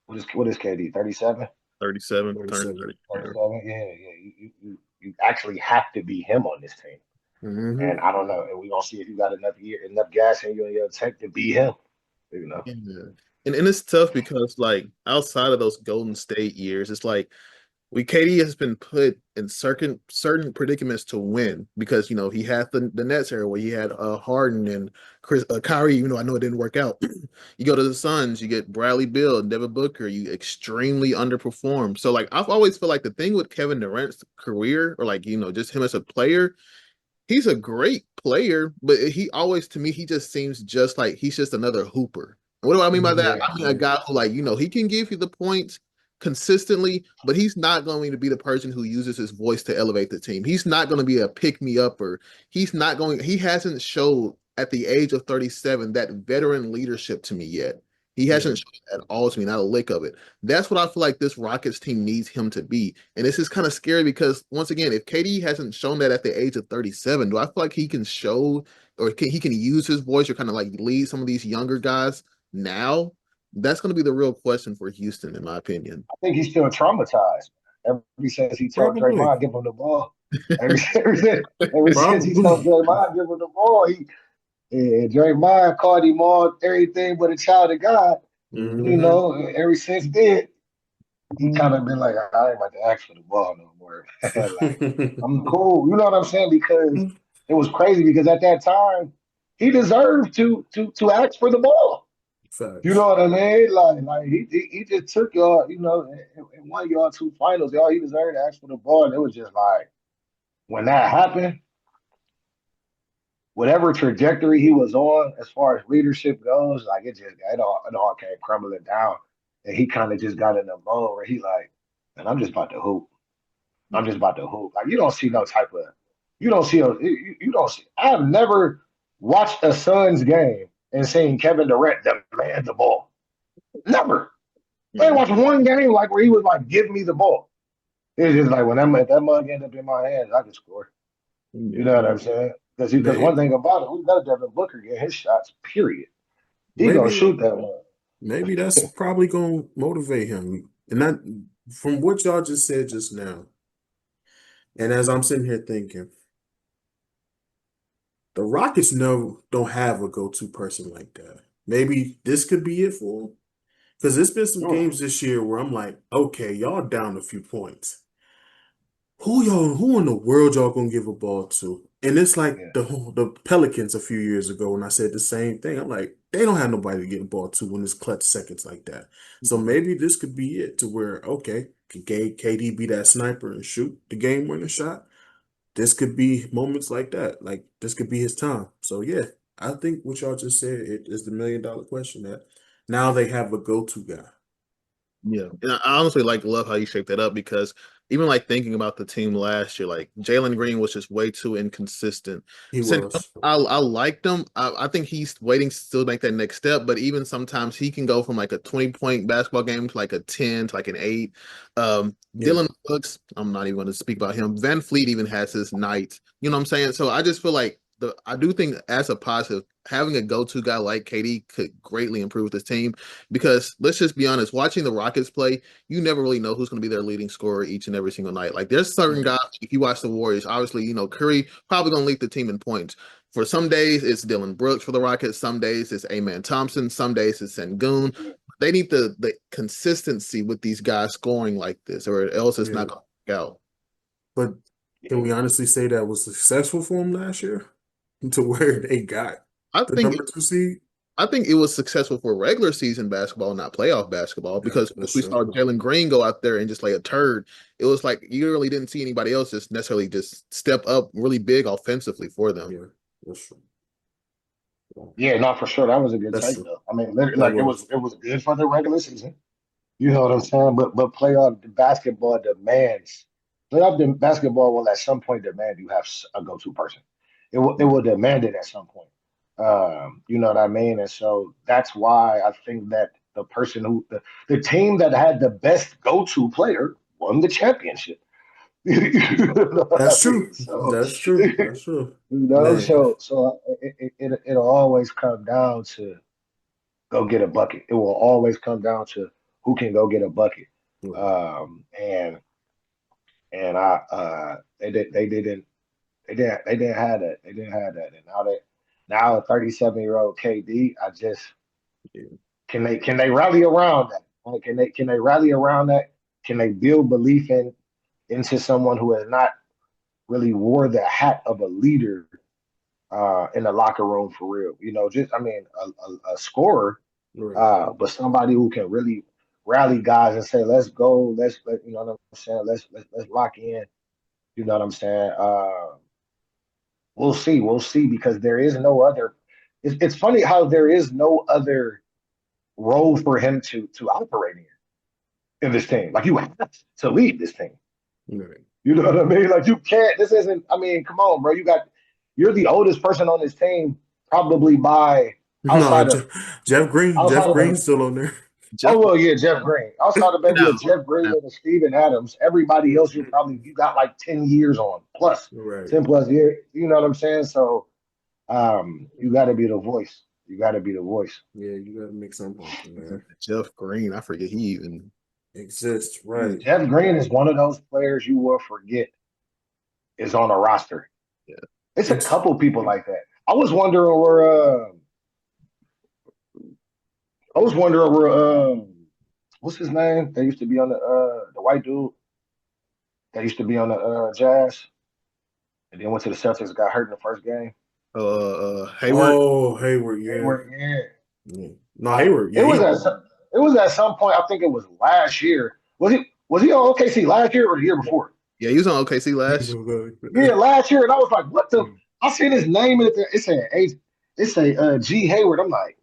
What is KD 37? 37, turning 37. 30. Yeah. 37? Yeah, yeah. You actually have to be him on this team. Mm-hmm. And I don't know. And we're gonna see if you got enough gas in you and your tank to beat him. You know. Yeah. And it's tough because like outside of those Golden State years, it's like KD has been put in certain predicaments to win because he had the Nets era where he had Harden and Kyrie. Even though I know it didn't work out, you go to the Suns, you get Bradley Beal and Devin Booker. You extremely underperform. So like I've always felt like the thing with Kevin Durant's career, or like just him as a player, he's a great player, but he always to me he just seems just like he's just another hooper. What do I mean by that? Yeah, I mean a guy who he can give you the points consistently, but he's not going to be the person who uses his voice to elevate the team. He's not going to be a pick me up, or he hasn't showed at the age of 37 that veteran leadership to me yet. He Yeah. hasn't shown at all to me, not a lick of it. That's what I feel like this Rockets team needs him to be. And this is kind of scary because once again, if KD hasn't shown that at the age of 37, do I feel like he can show or he can use his voice or kind of like lead some of these younger guys now? That's going to be the real question for Houston, in my opinion. I think he's still traumatized. Ever since he told Probably. Draymond, give him the ball. Ever since he told Probably. Draymond, give him the ball, Draymond called him all everything but a child of God. Hmm. Ever since then, he kind of been like, I ain't about to ask for the ball no more. Like, I'm cool. You know what I'm saying? Because it was crazy because at that time, he deserved to ask for the ball. You know Facts. what I mean? Like he just took y'all, and won y'all two finals. Y'all he deserved to ask for the ball. And it was just like when that happened, whatever trajectory he was on as far as leadership goes, like it all came crumbling down. And he kind of just got in a mode where he like, man, I'm just about to hoop. I'm just about to hoop. Like you don't see no type of you don't see. I've never watched a Suns game and seen Kevin Durant demand the ball. Never. I ain't Mhm. watched one game like where he was like, "Give me the ball." It's just like when that mug ended up in my hands, I could score. You know Yeah. what I'm saying? Because May- one thing about it, we got Devin Booker get his shots. Period. He gonna Maybe shoot that one. maybe that's probably gonna motivate him. And that from what y'all just said just now, and as I'm sitting here thinking, the Rockets don't have a go-to person like that. Maybe this could be it for them. Because there's been some Mm, games this year where I'm like, okay, y'all down a few points. Who in the world y'all gonna give a ball to? And it's like yeah. the Pelicans a few years ago when I said the same thing. I'm like, they don't have nobody to get a ball to when it's clutch seconds like that. So maybe this could be it to where, okay, can KD be that sniper and shoot the game winning shot? This could be moments like that. Like this could be his time. So yeah, I think what y'all just said it is the $1 million question that now they have a go-to guy. Yeah, and I honestly love how you shaped that up because even like thinking about the team last year, like Jalen Green was just way too inconsistent. He Since was. I liked him, I think he's waiting to still make that next step. But even sometimes he can go from like a 20-point basketball game to like a 10 to like an 8. Yeah. Dylan Brooks, I'm not even going to speak about him. Van Fleet even has his night. You know what I'm saying? So I just feel like I do think as a positive, having a go-to guy like KD could greatly improve this team because let's just be honest, watching the Rockets play, you never really know who's going to be their leading scorer each and every single night. Like there's certain Yeah. guys, if you watch the Warriors, obviously, Curry probably going to lead the team in points. For some days, it's Dylan Brooks for the Rockets. Some days, it's Amen Thompson. Some days, it's Sengun. They need the consistency with these guys scoring like this, or else it's not Yeah. going to work out. But can we honestly say that was successful for him last year to where they got I the think number 2 seed? I think it was successful for regular season basketball, not playoff basketball, Yeah, because that's we true. saw Jalen Green go out there and just lay a turd. It was like you really didn't see anybody else just necessarily just step up really big offensively for them. Yeah, that's true. Yeah, no, for sure. That was a good That's take true. though. I mean, literally, That like it was was. it was good for the regular season. You know what I'm saying? But playoff basketball demands basketball will at some point demand you have a go-to person. It will demand it at some point. You know what I mean? And so that's why I think that the team that had the best go-to player won the championship. You know what I That's mean? true. So That's true. That's true. Man. it'll always come down to go get a bucket. It will always come down to who can go get a bucket. Right. And they didn't have that. They didn't have that. And now a 37-year-old KD, I just Yeah. can they rally around that? Like, can they rally around that? Can they build belief in into someone who has not really wore the hat of a leader in the locker room for real. You know, just I mean, a scorer, Right. but somebody who can really rally guys and say, "Let's go, you know what I'm saying, let's lock in." You know what I'm saying? We'll see, because there is no other. It's funny how there is no other role for him to operate in this team. Like you have to lead this team. Right. You know what I mean? Like you can't. This isn't. I mean, come on, bro. You're the oldest person on this team, probably by No, outside of Jeff Green. outside Jeff of a. Green's still on there. Jeff Oh well, yeah, Jeff Green. Outside of maybe now, a Jeff Green now, and a Steven Adams, everybody else you got like 10 years on plus Right. 10 plus years. You know what I'm saying? So you got to be the voice. You got to be the voice. Yeah, you gotta make something happen, man. Jeff Green, I forget he even. Exists, right. Jeff Green is one of those players you will forget is on a roster. Yeah. It's a It's couple people like that. I was wondering where what's his name? They used to be on the white dude that used to be on the Jazz and then went to the Celtics, got hurt in the first game. Hayward. oh Hayward, yeah. Hayward, yeah. Yeah. No, Hayward, yeah, It was he at some, it was at some point. I think it was last year. Was he on OKC last year or the year before? Yeah, he was on OKC he's last. so good. Yeah, last year, and I was like, "What the?" I seen his name in it. It said G Hayward. I'm like,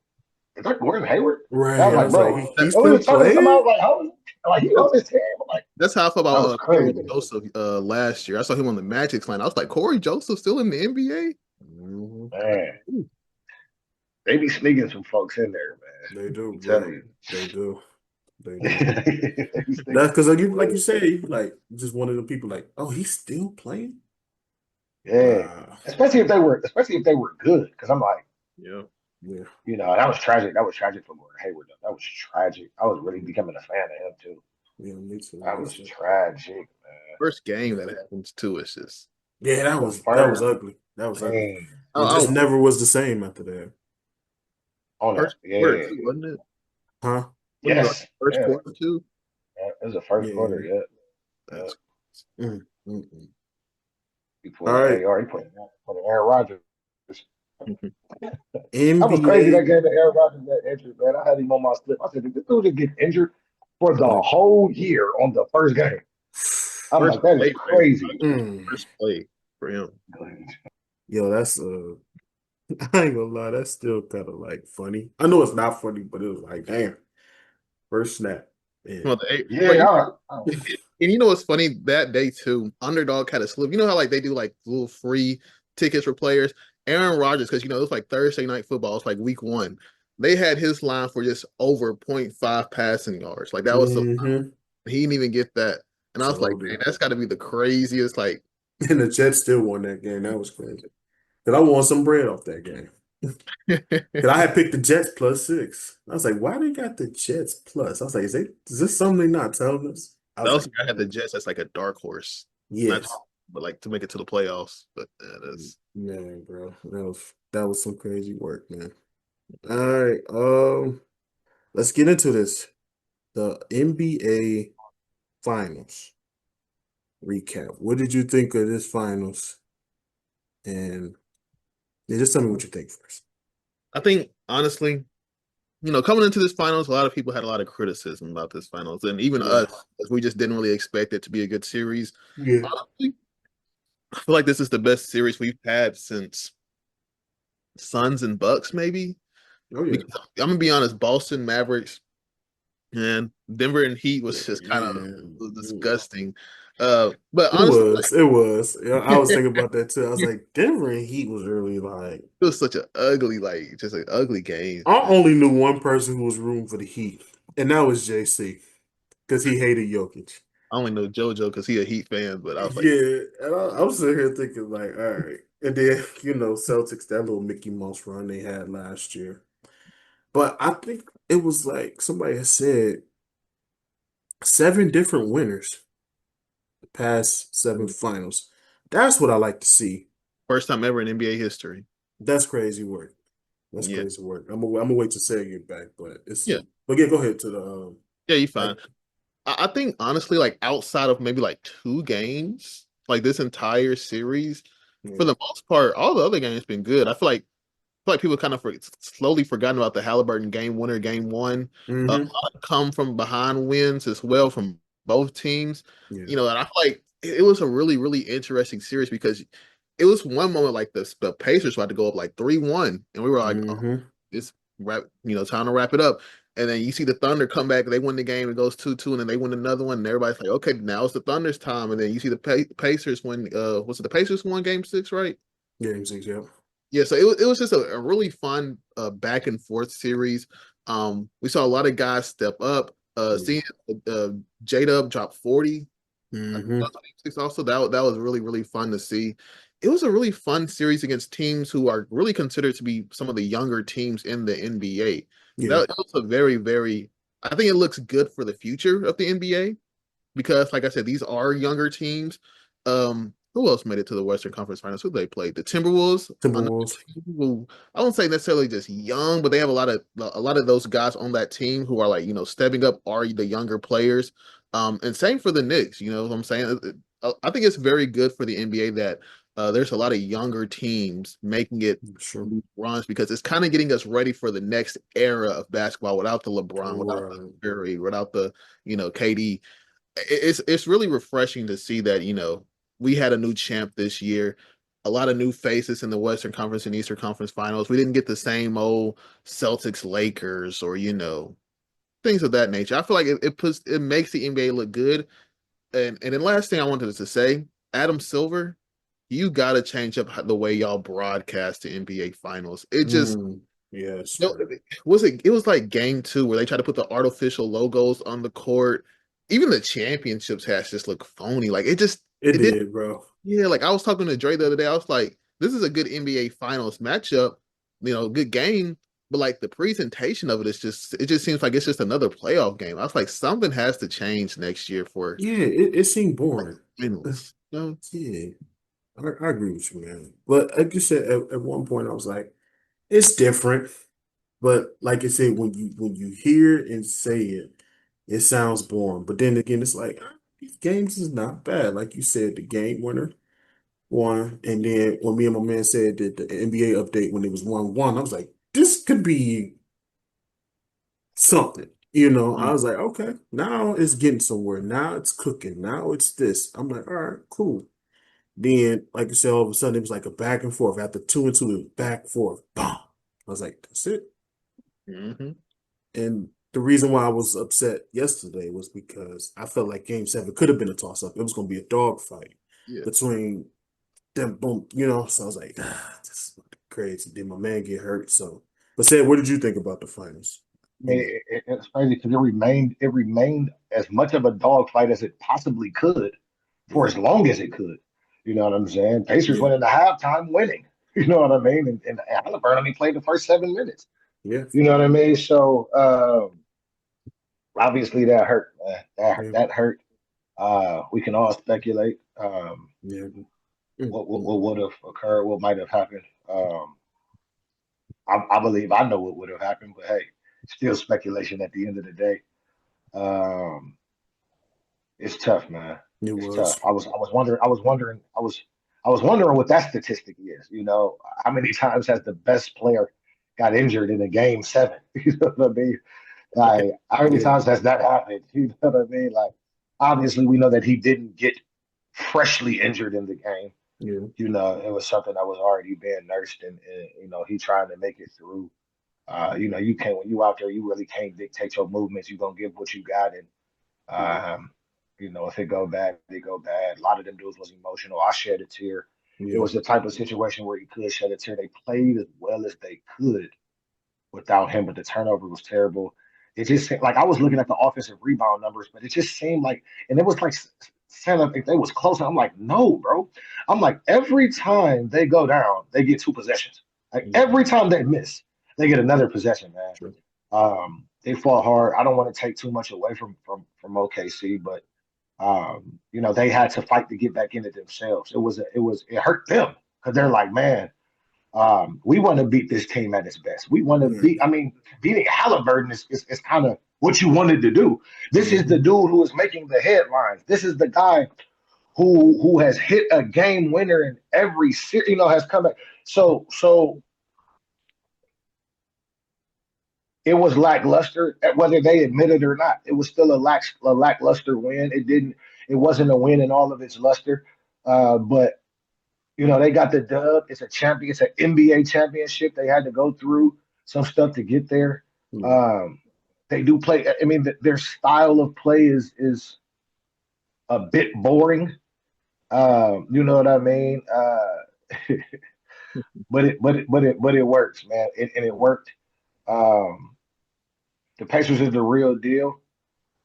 "Is that Gordon Hayward?" And I Right. was I like, was like, "Bro," he and we still was talking to somebody. I playing? was like, "How?" Like he That's, on this team. I'm like, that's how I felt that about was Corey crazy. Joseph last year. I saw him on the Magic's line. I was like, Corey Joseph still in the NBA? Mhm. Man, they be sneaking some folks in there, man. They do, I'm telling bro. you. They do. They do. They be That's sneaking because some like you folks. say, like just one of the people like, oh, he's still playing? Yeah, Wow. especially if they were good. Because I'm like, Yeah. Yeah. that was tragic. That was tragic for Gordon Hayward. Though. That was tragic. I was really becoming a fan of him too. Yeah, me too. That was tragic, man. First game that happens too. It's just Yeah, The that was first ugly. That was ugly. game It just oh, never was the same after that. on that, first quarter yeah, too, wasn't it? Huh? Wasn't it like yes, first yeah, quarter too? yeah. It was the first quarter. Yeah. Yeah, yeah. That's Mm, mm, mm. He All put right. AR. He put Aaron Rodgers. That was crazy. That NBA. game that Aaron Rodgers got injured, man. I had him on my slip. I said, "Did this dude just get injured for the Like, whole year on the first game?" I'm first like, that is play for him. crazy. mm. First play for him. Yo, that's I ain't gonna lie, that's still kind of like funny. I know it's not funny, but it was like, damn, first snap. Well, Man. but Yeah, and you know what's funny? That day too, Underdog had a slip. You know how like they do like little free tickets for players. Aaron Rodgers, because it was like Thursday night football. It's like week one. They had his line for just over .5 passing yards. Like that was the Mm-hmm. he didn't even get that. And I was like, So man, did. that's got to be the craziest. Like, And the Jets still won that game. That was crazy. Because I won some bread off that game. Because I had picked the Jets +6. I was like, why they got the Jets plus? I was like, is this something they not telling us? I that was was like, I had the Jets as like a dark horse, not yes. but like to make it to the playoffs. But that's Man, bro. That was some crazy work, man. All right. Let's get into this. The NBA Finals recap. What did you think of this finals? And yeah, just tell me what you think first. I think honestly, coming into this finals, a lot of people had a lot of criticism about this finals, and even Yeah. us, as we just didn't really expect it to be a good series. Yeah. Honestly, I feel like this is the best series we've had since Suns and Bucks, maybe. Oh yeah. Because I'm gonna be honest, Boston Mavericks and Denver and Heat was just kind of Yeah. disgusting. But It honestly, like, was. It was. Yeah, I was thinking about that too. I was like, Denver and Heat was really like. it was such an ugly, like just an ugly game. I only knew one person who was rooting for the Heat, and that was JC because he hated Jokic. I only know JoJo because he a Heat fan, but I was like, Yeah, and I was sitting here thinking like, all right, and then Celtics that little Mickey Mouse run they had last year, but I think it was like somebody had said 7 different winners the past 7 finals. That's what I like to see. first time ever in NBA history. That's crazy work. That's Yeah, crazy work. I'm gonna wait to say get back, but yeah, but yeah, go ahead to the yeah. You like fine. I think honestly, like outside of maybe like two games, like this entire series, for Yeah. the most part, all the other games been good. I feel like people kind of slowly forgotten about the Halliburton game winner, game one. A Mm-hmm. lot come from behind wins as well from both teams. Yeah. And I feel like it was a really, really interesting series because it was one moment like the Pacers were about to go up like 3-1, and we were like, oh, Mm-hmm. it's time to wrap it up. And then you see the Thunder come back, they win the game, it goes 2-2, and then they win another one, and everybody's like, okay, now it's the Thunder's time. And then you see the Pacers win, was it the Pacers won game six, right? Game six, yeah. Yeah, so it was just a really fun back and forth series. We saw a lot of guys step up. Yeah. Seeing J-Dub drop 40 Mm-hmm. also that was really really fun to see. It was a really fun series against teams who are really considered to be some of the younger teams in the NBA. Yeah. That was a very very. I think it looks good for the future of the NBA because, like I said, these are younger teams. Who else made it to the Western Conference Finals? Who they played? The Timberwolves. Another Timberwolves. team who I won't say necessarily just young, but they have a lot of those guys on that team who are like stepping up are the younger players. And same for the Knicks. You know what I'm saying? I think it's very good for the NBA that there's a lot of younger teams making it Sure. runs because it's kind of getting us ready for the next era of basketball without the LeBron, without the Right. Curry, without the KD. It's really refreshing to see that we had a new champ this year, a lot of new faces in the Western Conference and Eastern Conference Finals. We didn't get the same old Celtics, Lakers, or things of that nature. I feel like it makes the NBA look good. And then last thing I wanted to say, Adam Silver, you got to change up the way y'all broadcast the NBA Finals. It just Mm. Yes, no, bro. it was like game two where they tried to put the artificial logos on the court. Even the championships hats just look phony. Like It it did. did, bro. Yeah, like I was talking to Dre the other day. I was like, this is a good NBA Finals matchup, good game. But like the presentation of it just seems like it's just another playoff game. I was like, something has to change next year for Yeah, it seemed boring. finals. Yeah, I agree with you, man. But like you said, at one point, I was like, it's different. But like I said, when you hear and say it, it sounds boring. But then again, it's like these games is not bad. Like you said, the game winner won, and then when me and my man said that the NBA update when it was 1-1, I was like, this could be something. I was like, okay, now it's getting somewhere. Now it's cooking. Now it's this. I'm like, all right, cool. Then, like you said, all of a sudden it was like a back and forth. After 2-2, it was back and forth. Boom. I was like, that's it. Mm-hmm. And the reason why I was upset yesterday was because I felt like game seven could have been a toss up. It was going to be a dogfight Yeah. between them, boom. So I was like, this is crazy. Did my man get hurt? So, but said, what did you think about the finals? I mean, it's crazy because it remained as much of a dogfight as it possibly could for Yeah, as long as it could. You know what I'm saying? Pacers yeah, went into halftime winning. You know what I mean? And Halliburton only played the first 7 minutes. yeah, You know what I mean? So obviously that hurt. yeah, That hurt. We can all speculate yeah. what would have occurred, what might have happened. I believe I know what would have happened, but hey, still speculation at the end of the day. Um, it's tough, man. It It's tough. was. I was wondering what that statistic is. You know, how many times has the best player got injured in a game seven? You know what I mean? Like, how many Yeah, times has that happened? You know what I mean? Like, obviously, we know that he didn't get freshly injured in the game. yeah, You know, it was something that was already being nursed, and he trying to make it through. You can't when you out there, you really can't dictate your movements. You're gonna give what you got, and yeah, um, if it go bad, they go bad. A lot of them dudes was emotional. I shed a tear. It yeah, was the type of situation where you could shed a tear. They played as well as they could without him, but the turnover was terrible. It just seemed like I was looking at the offensive rebound numbers, but it just seemed like, and it was like saying if they was close. I'm like, no, bro. I'm like, every time they go down, they get two possessions. Like yeah. every time they miss, they get another possession, man. Sure. They fought hard. I don't want to take too much away from OKC, but they had to fight to get back into themselves. It hurt them because they're like, man, we want to beat this team at its best. We want to Yeah, beat. I mean, beating Halliburton is kind of. what you wanted to do. This is the Mm-hmm. dude who is making the headlines. This is the guy who has hit a game winner in every series, has come back. So it was lackluster, whether they admit it or not. It was still a lackluster win. It wasn't a win in all of its luster. But they got the dub. It's a champion. It's an NBA championship. They had to go through some stuff to get there. Yeah. Um, they do play. I mean, their style of play is a bit boring. You know what I mean? But it works, man. And it worked. Um, the Pacers is the real deal.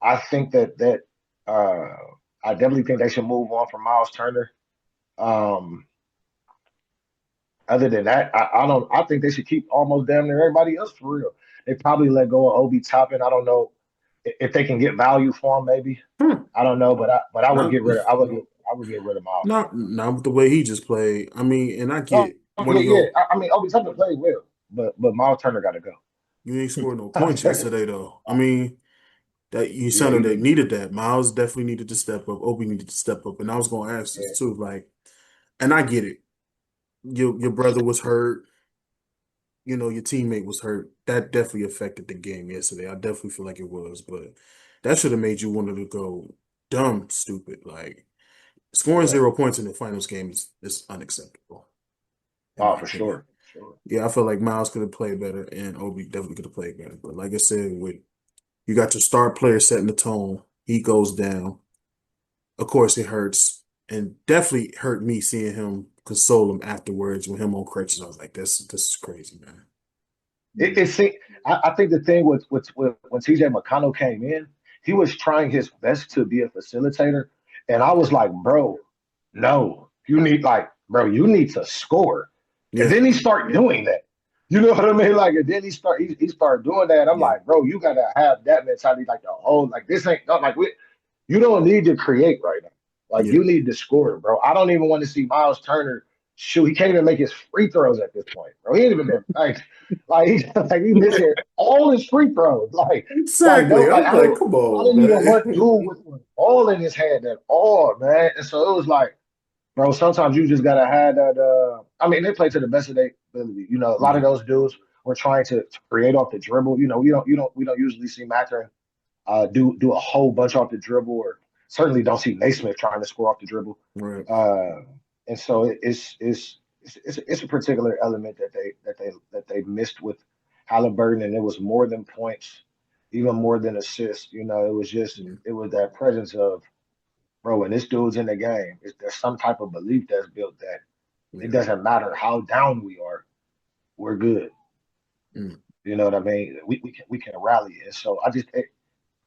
I think that uh, I definitely think they should move on from Miles Turner. Um, Other than that, I don't. I think they should keep almost damn near everybody else for real. They probably let go of Obi Toppin. I don't know if they can get value for him. Maybe Hmm. I don't know, but I would Not, get rid of. I would get rid of Miles Turner. not with the way he just played. I mean, and I Oh get one yeah, of yeah. your I mean, Obi Toppin played well, but Miles Turner got to go. you ain't scored no points yesterday though. I mean, that you Yeah, sounded he they did. needed that. Miles definitely needed to step up. Obi needed to step up. And I was gonna ask this Yeah, too, like, and I get it. Your brother was hurt, your teammate was hurt. That definitely affected the game yesterday. I definitely feel like it was, but that should have made you want to go dumb stupid. Like scoring yeah. 0 points in the finals game is unacceptable, in Oh, my for opinion. sure, for sure. Yeah, I feel like Miles could have played better and Obi definitely could have played better. But like I said, with you got your star player setting the tone, he goes down. Of course, it hurts, and definitely hurt me seeing him console him afterwards with him on crutches. I was like, this is crazy, man. It, it see, I think the thing with when TJ McConnell came in, he was trying his best to be a facilitator, and I was like, bro, no, you need to score, and Yeah, then he started doing that. You know what I mean? Like, and then he started doing that. I'm yeah, like, bro, you gotta have that mentality, like the whole, like this ain't not like you don't need to create right now. Like yeah. you need to score, bro. I don't even want to see Miles Turner shoot. He can't even make his free throws at this point, bro. He ain't even been like he's like he missing all his free throws. Like no, Exactly. I'm like, come I on, don't even want man. dude with all in his hand at all, man. And so it was like, bro, sometimes you just gotta have that. I mean, they play to the best of their ability. A lot Yeah, of those dudes were trying to create off the dribble. We don't usually see Macker do a whole bunch off the dribble, or certainly don't see Naismith trying to score off the dribble. right. Uh, and so it's a particular element that they missed with Halliburton, and it was more than points, even more than assists. Yeah, It was that presence of, bro, when this dude's in the game, there's some type of belief that's built that it yeah. doesn't matter how down we are, we're good. Mm. You know what I mean? We can rally, and so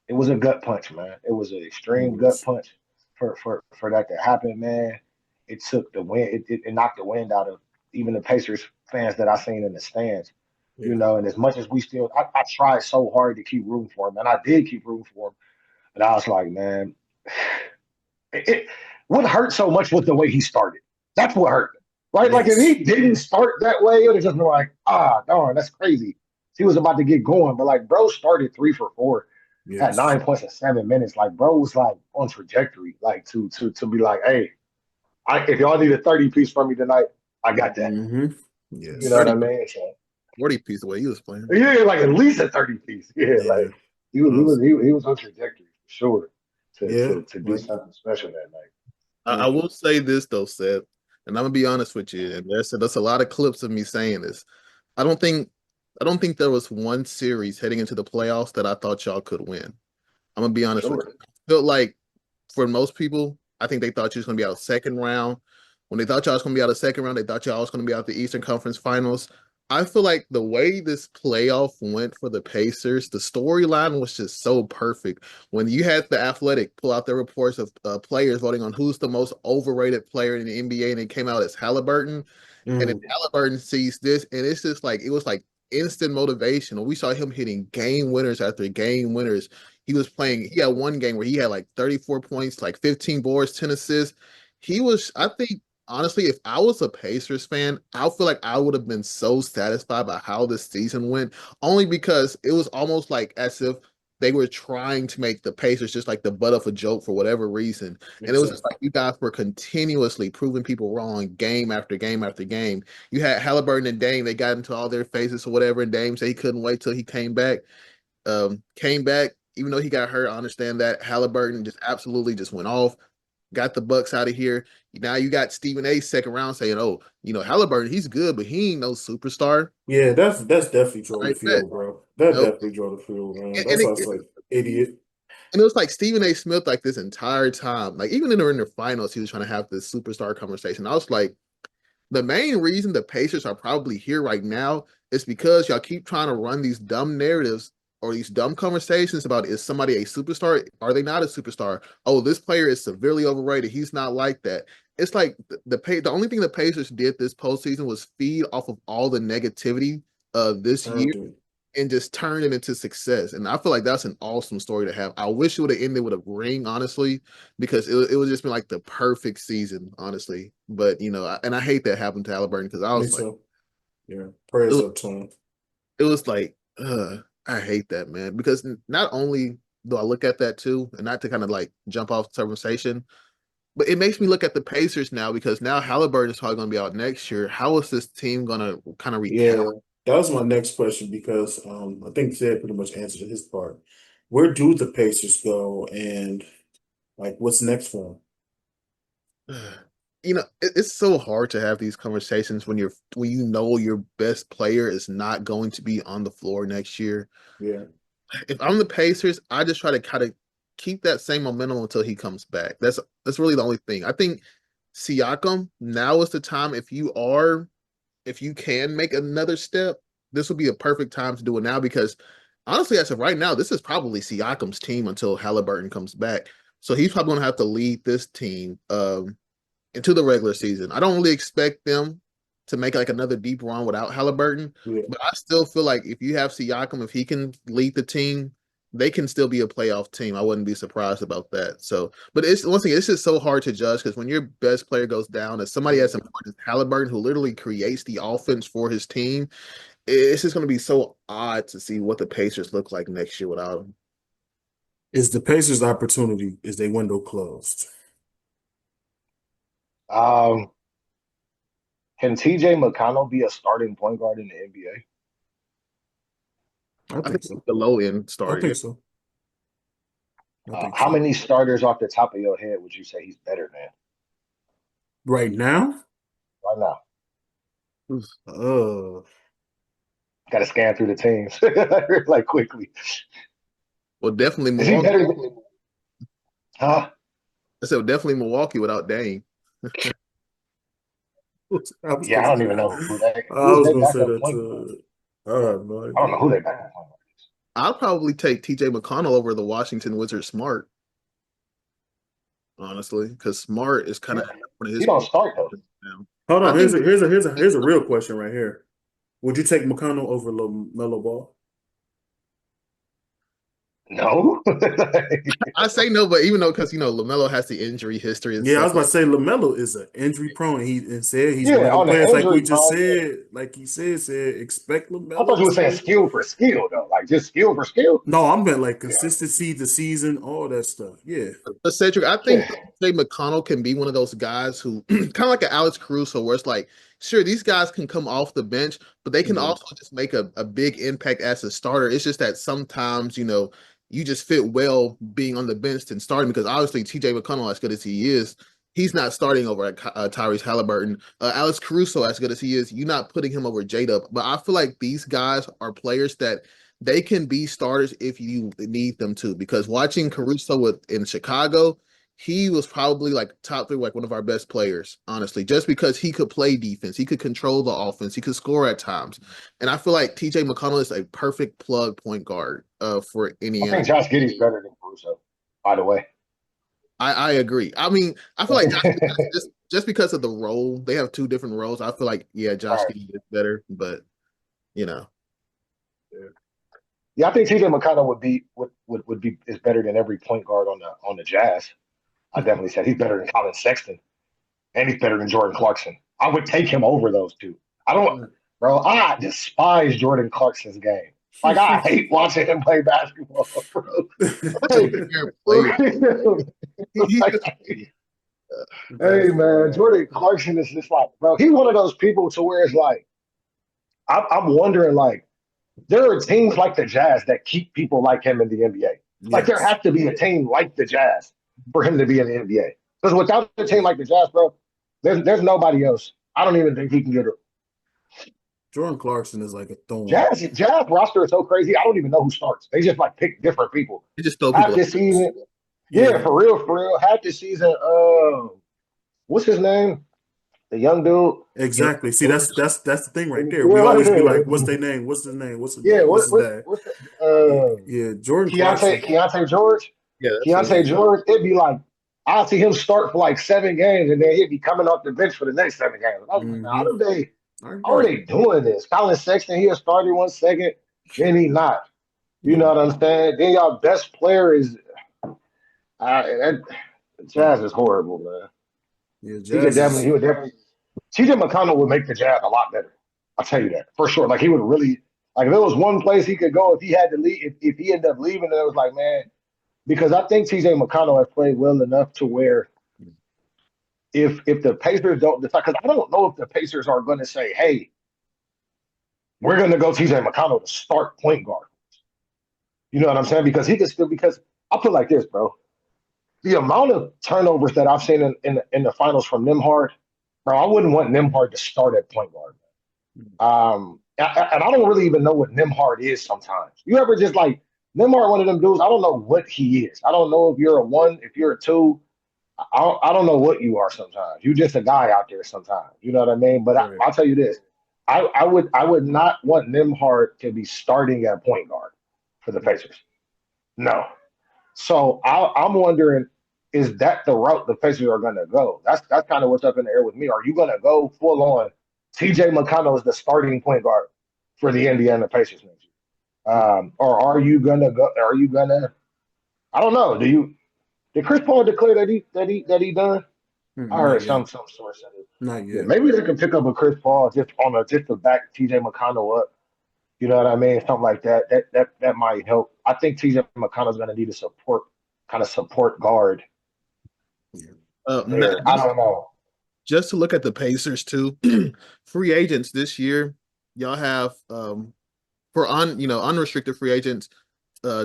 it was a gut punch, man. It was an It extreme gut was. punch for that to happen, man. It took the wind. It knocked the wind out of even the Pacers fans that I seen in the stands. Yeah. And as much as I tried so hard to keep rooting for him, and I did keep rooting for him, but I was like, man, what hurt so much was the way he started. That's what hurt. Right? Like if Yes. he didn't start that way, it would have just been like, darn, that's crazy. He was about to get going, but like bro started 3 for 4 at Yes. 9 points in 7 minutes. Like bro was like on trajectory, like to be like, hey, if y'all need a 30 piece from me tonight, I got that. Mm-hmm. You know Yes. what I 30, mean? So 40 piece the way he was playing. yeah, like at least a 30 piece. Yeah, Yeah. like he was I he was was, he, he was on trajectory for sure to yeah. to to do Like, something special that night. I will say this though, Seth, and I'm gonna be honest with you. And there's a lot of clips of me saying this. I don't think I don't think there was one series heading into the playoffs that I thought y'all could win. I'm gonna be honest with you. Sure. I felt like for most people, I think they thought you was gonna be out second round. When they thought y'all was gonna be out of second round, they thought y'all was gonna be out the Eastern Conference Finals. I feel like the way this playoff went for the Pacers, the storyline was just so perfect. When you had the Athletic pull out their reports of players voting on who's the most overrated player in the NBA, and it came out as Halliburton, and then mm, Halliburton sees this, and it's just like it was like instant motivation. We saw him hitting game winners after game winners. He was playing. He had one game where he had like 34 points, like 15 boards, 10 assists. He was. I think honestly, if I was a Pacers fan, I feel like I would have been so satisfied by how this season went, only because it was almost like as if they were trying to make the Pacers just like the butt of a joke for whatever reason. And it was just Exactly. like you guys were continuously proving people wrong game after game after game. You had Halliburton and Dame, they got into all their faces or whatever, and Dame said he couldn't wait till he came back. Came back, even though he got hurt. I understand that. Halliburton just absolutely just went off, got the Bucks out of here. Now you got Stephen A. second round saying, "Oh, Halliburton, he's good, but he ain't no superstar." Yeah, that's definitely drove the Right, bet. field, bro. That Nope. definitely drove the field, man. And, That's and why it, it's like idiot. and it was like Stephen A. Smith like this entire time, like even in the finals, he was trying to have this superstar conversation. I was like, the main reason the Pacers are probably here right now is because y'all keep trying to run these dumb narratives or these dumb conversations about is somebody a superstar? Are they not a superstar? Oh, this player is severely overrated. He's not like that. It's like the only thing the Pacers did this postseason was feed off of all the negativity of this year Turned it. and just turn it into success. And I feel like that's an awesome story to have. I wish it would have ended with a ring, honestly, because it would just been like the perfect season, honestly. But and I hate that happened to Halliburton because I Me was like, too. Yeah. it Prayers was, up to him. it was like, I hate that, man. Because not only do I look at that too, and not to kind of like jump off the conversation, but it makes me look at the Pacers now because now Halliburton is probably going to be out next year. How is this team going to kind of recalibrate? Yeah, that was my next question because I think Zed pretty much answered his part. Where do the Pacers go, and like what's next for them? It's so hard to have these conversations when you know your best player is not going to be on the floor next year. Yeah, If I'm the Pacers, I just try to kind of keep that same momentum until he comes back. That's really the only thing. I think Siakam, now is the time if you can make another step, this would be a perfect time to do it now because honestly, as of right now, this is probably Siakam's team until Halliburton comes back. So he's probably going to have to lead this team. Into the regular season. I don't really expect them to make like another deep run without Halliburton, yeah. but I still feel like if you have Siakam, if he can lead the team, they can still be a playoff team. I wouldn't be surprised about that. So, but it's once again, it's just so hard to judge because when your best player goes down, as somebody as important as Halliburton, who literally creates the offense for his team, it's just going to be so odd to see what the Pacers look like next year without him. Is the Pacers' opportunity, is their window closed? Um, can TJ McConnell be a starting point guard in the NBA? I I think think so. the low end I starter. think so. I think How so. many starters off the top of your head would you say he's better than Right now, right now? uh, Got to scan through the teams like quickly. Well, definitely Is he Milwaukee. better than? Huh? I said definitely Milwaukee without Dame. I was Yeah, gonna, I don't even know I who's was their gonna say backup that point guard. too. I have no I don't know idea. who their backup point guard is. I'll probably take TJ McConnell over the Washington Wizards Smart, honestly, because Smart is kind He, of one of he his don't start though. now. Hold I on, think here's a real question right here. Would you take McConnell over Melo Ball? No. I say no, but even though because LaMelo has the injury history and Yeah, I stuff was about like to say LaMelo is an injury prone. He and said he's one Yeah, of the on the players like we injury just prone. Yeah. said, like he said expect I thought LaMelo you were saying to. skill for skill though, like just skill for skill. No, I'm meant like Yeah. consistency, the season, all that stuff. Yeah, but Cedric, I think Yeah. Jay McConnell can be one of those guys who kind of like an Alex Caruso, where it's like, sure, these guys can come off the bench, but they can yeah, also just make a big impact as a starter. It's just that sometimes, you just fit well being on the bench than starting because obviously TJ McConnell, as good as he is, he's not starting over Tyrese Halliburton. Alex Caruso, as good as he is, you're not putting him over J-Dub. But I feel like these guys are players that they can be starters if you need them to. Because watching Caruso in Chicago, he was probably like top three, like one of our best players, honestly, just because he could play defense, he could control the offense, he could score at times. And I feel like TJ McConnell is a perfect plug point guard for I Indiana. think Josh Giddey's better than Caruso, by the way. I agree. I mean, I feel like just because of the role, they have two different roles. I feel like, yeah, Josh Right. Giddey is better, but you know, Yeah, I think TJ McConnell would be is better than every point guard on the Jazz. I definitely said he's better than Colin Sexton and he's better than Jordan Clarkson. I would take him over those two. I don't, bro. I despise Jordan Clarkson's game. Like I hate watching him play basketball, bro. Such Like, a fair for player. real. He's Like, such hey man, Basketball. Jordan Clarkson is just like, bro. He's one of those people to where it's like, I'm wondering, like, there are teams like the Jazz that keep people like him in the NBA. Like, there Yes. has to be a team like the Jazz for him to be in the NBA. Because without a team Yeah. like the Jazz, bro, there's nobody else. I don't even think he can get it. Jordan Clarkson is like a thorn. Jazz roster is so crazy. I don't even know who starts. They just like pick different people. He just throw Half people. this season, yeah, Yeah. for real. Half this season, what's his name? The young dude. Exactly. See, that's the thing right there. We always be like, what's Yeah, their name? What's his name? What's his yeah. name? What's his name? What's the, Yeah, Jordan Keontae Clarkson. Keontae George? Yeah, that's it. Keontae Yeah. George. It'd be like I'll see him start for like 7 games, and then he'd be coming off the bench for the next 7 games. I was like, man, Mm-hmm. I how are agree. they doing this? Colin Sexton, he'll start in 1 second, then he not. You Yeah. know what I'm saying? Then y'all best player is that Yeah. Jazz is horrible, man. Yeah. He Jazz is. would definitely. TJ McConnell would make the Jazz a lot better. I'll tell you that for sure. Like he would really, like if there was one place he could go if he had to leave, if he ended up leaving, then it was like, man, because I think TJ McConnell has played well enough to where if the Pacers don't decide, because I don't know if the Pacers are going to say, hey, we're going to go TJ McConnell to start point guard. You know what I'm saying? Because he could still, because I'll put it like this, bro. The amount of turnovers that I've seen in the finals from Nimhard, bro, I wouldn't want Nimhard to start at point guard. And I don't really even know what Nimhard is sometimes. You ever just like Nimhard, one of them dudes, I don't know what he is. I don't know if you're a one, if you're a two. I don't know what you are sometimes. You're just a guy out there sometimes. You know what I mean? But Right. I'll tell you this. I would not want Nimhard to be starting at point guard for the Pacers. No. So I'm wondering, is that the route the Pacers are going to go? That's kind of what's up in the air with me. Are you going to go full on? T.J. McConnell is the starting point guard for the Indiana Pacers next year, or are you going to go? Are you going to? I don't know. Did Chris Paul declare that he done? I Not heard yet. some source said it. Not Yeah, yet. maybe they can pick up a Chris Paul just to back T.J. McConnell up. You know what I mean? Something like that. That might help. I think T.J. McConnell's going to need a support guard Yeah. there. I don't know. Just to look at the Pacers too, free agents this year, y'all have for unrestricted free agents,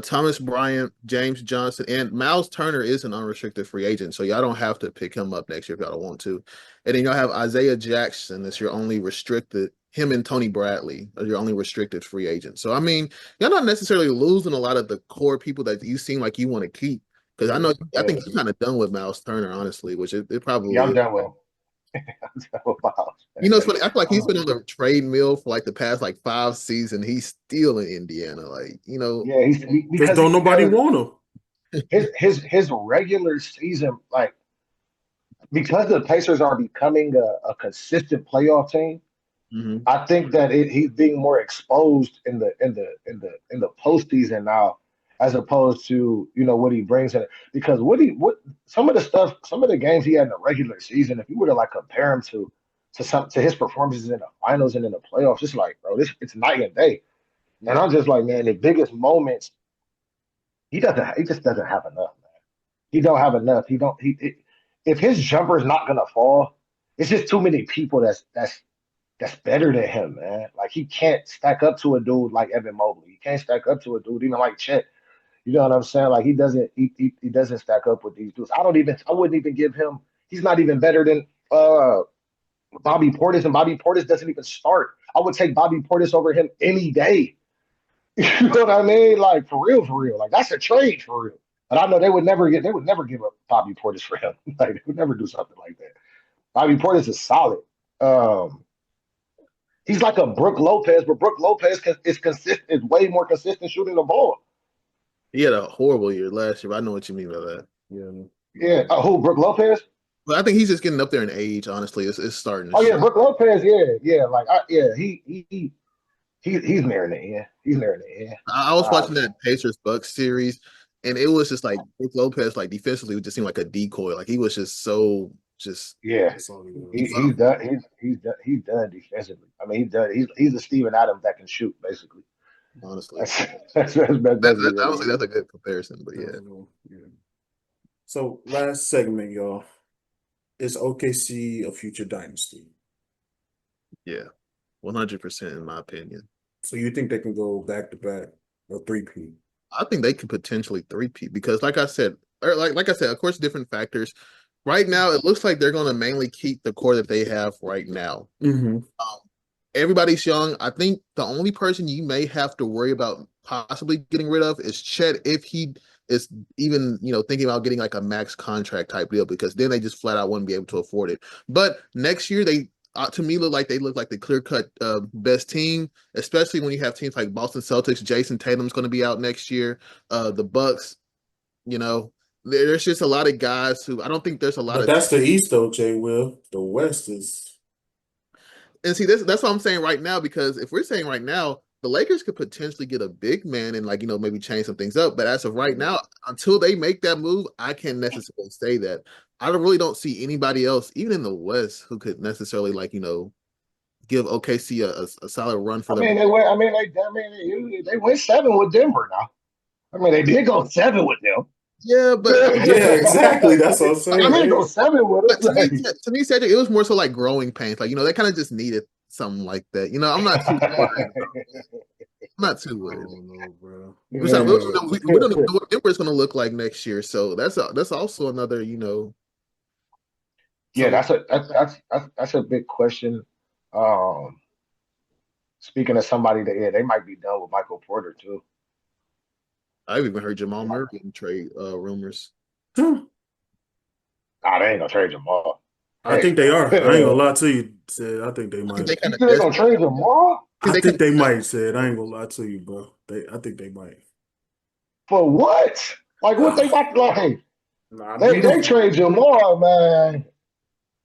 Thomas Bryant, James Johnson, and Miles Turner is an unrestricted free agent, so y'all don't have to pick him up next year if y'all don't want to. And then y'all have Isaiah Jackson as your only restricted. Him and Tony Bradley are your only restricted free agents. So I mean, y'all not necessarily losing a lot of the core people that you seem like you want to keep. Because Yeah. I Yeah, think you're kind of done with Miles Turner, honestly, which it yeah, probably I'm is. done with him. I'm done with Miles. You know, it's funny. I feel like he's Um, been on the trade mill for like the past like 5 seasons. He's still in Indiana. Like, yeah, Because don't nobody want him. his regular season, like because the Pacers are becoming a consistent playoff team. mhm. I think that he's being more exposed in the postseason now, as opposed to what he brings in. Because what some of the games he had in the regular season, if you were to like compare him to his performances in the finals and in the playoffs, it's like, bro, it's night and day. And Yeah. I'm just like, man, the biggest moments he just doesn't have enough, man. He don't have enough. If his jumper's not gonna fall, it's just too many people that's better than him, man. Like he can't stack up to a dude like Evan Mobley. He can't stack up to a dude even like Chet. You know what I'm saying? Like he doesn't stack up with these dudes. I wouldn't even give him. He's not even better than Bobby Portis, and Bobby Portis doesn't even start. I would take Bobby Portis over him any day. You know what I mean? Like for real, for real. Like that's a trade for real. But I know they would never give up Bobby Portis for him. Like they would never do something like that. Bobby Portis is solid. Um, He's like a Brook Lopez, but Brook Lopez is way more consistent shooting the ball. He had a horrible year last year. But I know what you mean by that. Yeah. Yeah. Who? Brook Lopez? But I think he's just getting up there in age, honestly. It's starting to Oh yeah, show. Brook Lopez. Yeah, yeah. Like he's nearing the end. He's nearing the end. I was watching Um, that Pacers Bucks series, and it was just like Brook Lopez, like defensively, would just seemed like a decoy. Like he was just so just. yeah, That's all he he, does. he's done. He's done defensively. I mean, he's done. He's a Steven Adams that can shoot basically. honestly. That's basically what it Honestly, is. that's a good comparison, but yeah. Yeah. So last segment, y'all. Is OKC a future dynasty? Yeah. 100% in my opinion. So you think they can go back to back or three-peat? I think they could potentially three-peat because like I said, or like I said, of course, different factors. Right now, it looks like they're going to mainly keep the core that they have right now. Mm-hmm. Everybody's young. I think the only person you may have to worry about possibly getting rid of is Chet if he is even, thinking about getting like a max contract type deal because then they just flat out wouldn't be able to afford it. But next year they to me look like the clear cut best team, especially when you have teams like Boston Celtics. Jason Tatum's going to be out next year. The Bucks, you know, there's just a lot of guys who I don't think there's a lot But of that's the East, though, Jay. Will the West is? And see, that's what I'm saying right now, because if we're saying right now, the Lakers could potentially get a big man and like, maybe change some things up. But as of right now, until they make that move, I can't necessarily say that. Really don't see anybody else, even in the West, who could necessarily like, give OKC a solid run for I them. mean, they went 7 with Denver now. I mean, they did go 7 with them. Yeah, but Yeah, exactly. That's what I'm I saying. mean, go 7 with but them. Like, to me, Cedric, it was more so like growing pains. Like, they kind of just needed something like that. I'm not too worried about that. I'm not too I worried. don't know, bro. Besides, Yeah. we don't even know what Denver is going to look like next year, so that's also another, yeah, something. that's a big question. Um, Speaking of somebody that they might be done with Michael Porter too. I've even heard Jamal Murray in trade rumors. Nah, they ain't gonna trade Jamal. I Hey, think they are. I ain't gonna you lie to you, Sid. I think they I think might. they kind think of they gonna trade Jamal I they kind think of they might, Sid. I ain't gonna lie to you, bro. I think they might. for what? Like what they got? Like Nah, they trade Jamal, man.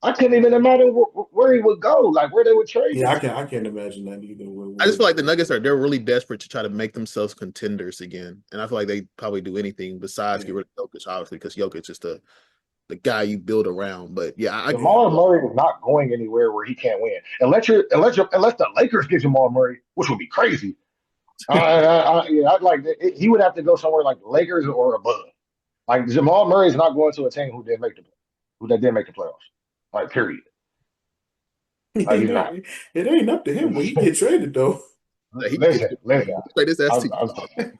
I couldn't even imagine where he would go. Like where they would trade yeah, him I to. can't. I can't imagine that either. I just feel like the Nuggets they're really desperate to try to make themselves contenders again, and I feel like they probably do anything besides Yeah, get rid of Jokic, obviously, because Jokic is the guy you build around. But yeah, yeah. Jamal Murray is not going anywhere where he can't win. Unless the Lakers get Jamal Murray, which would be crazy. Yeah, I'd like he would have to go somewhere like the Lakers or above. Like Jamal Murray is not going to a team who that didn't make the playoffs. Like period. Like he's not. It ain't up to him when he get traded though. he can get Listen. straight his ass I'm, to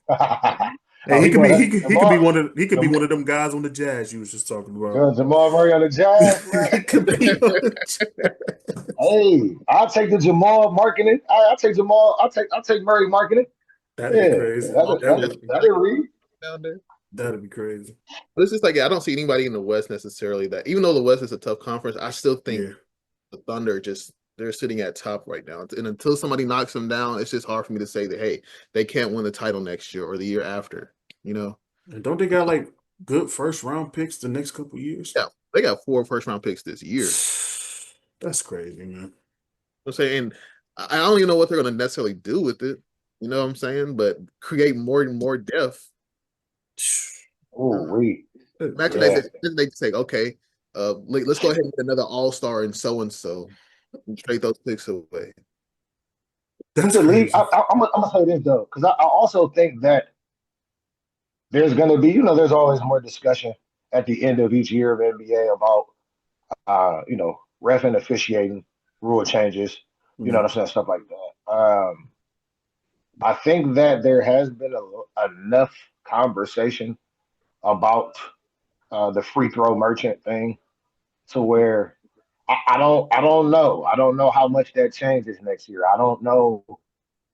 Hey, oh, he gonna have he could be Jamal. he could be one of them guys on the Jazz you was just talking about. Jamal Murray on the Jazz, He could be man. on the Jazz. Hey, I'll take the Jamal marketing. I'll take Jamal. I'll take Murray marketing. That'd be Yeah, crazy. That would that'll read. down there. that'd be crazy. But it's just like, yeah, I don't see anybody in the West necessarily that, even though the West is a tough conference, I still think Yeah. the Thunder they're sitting at top right now. And until somebody knocks them down, it's just hard for me to say that, hey, they can't win the title next year or the year after, you know? And don't they got like good first round picks the next couple years? Yeah, they got 4 first round picks this year. That's crazy, man. I'm saying, I don't even know what they're going to necessarily do with it. You know what I'm saying? But create more and more depth. Oh, read. Imagine Yeah. they say, okay, let's go ahead and get another all star and so and trade those picks away. That's The league. crazy. I'm gonna say this though, because I also think that there's gonna be, there's always more discussion at the end of each year of NBA about, ref and officiating rule changes. You know Mhm. what I'm saying? Stuff like that. I think that there has been enough conversation about the free throw merchant thing to where I don't know. I don't know how much that changes next year. I don't know.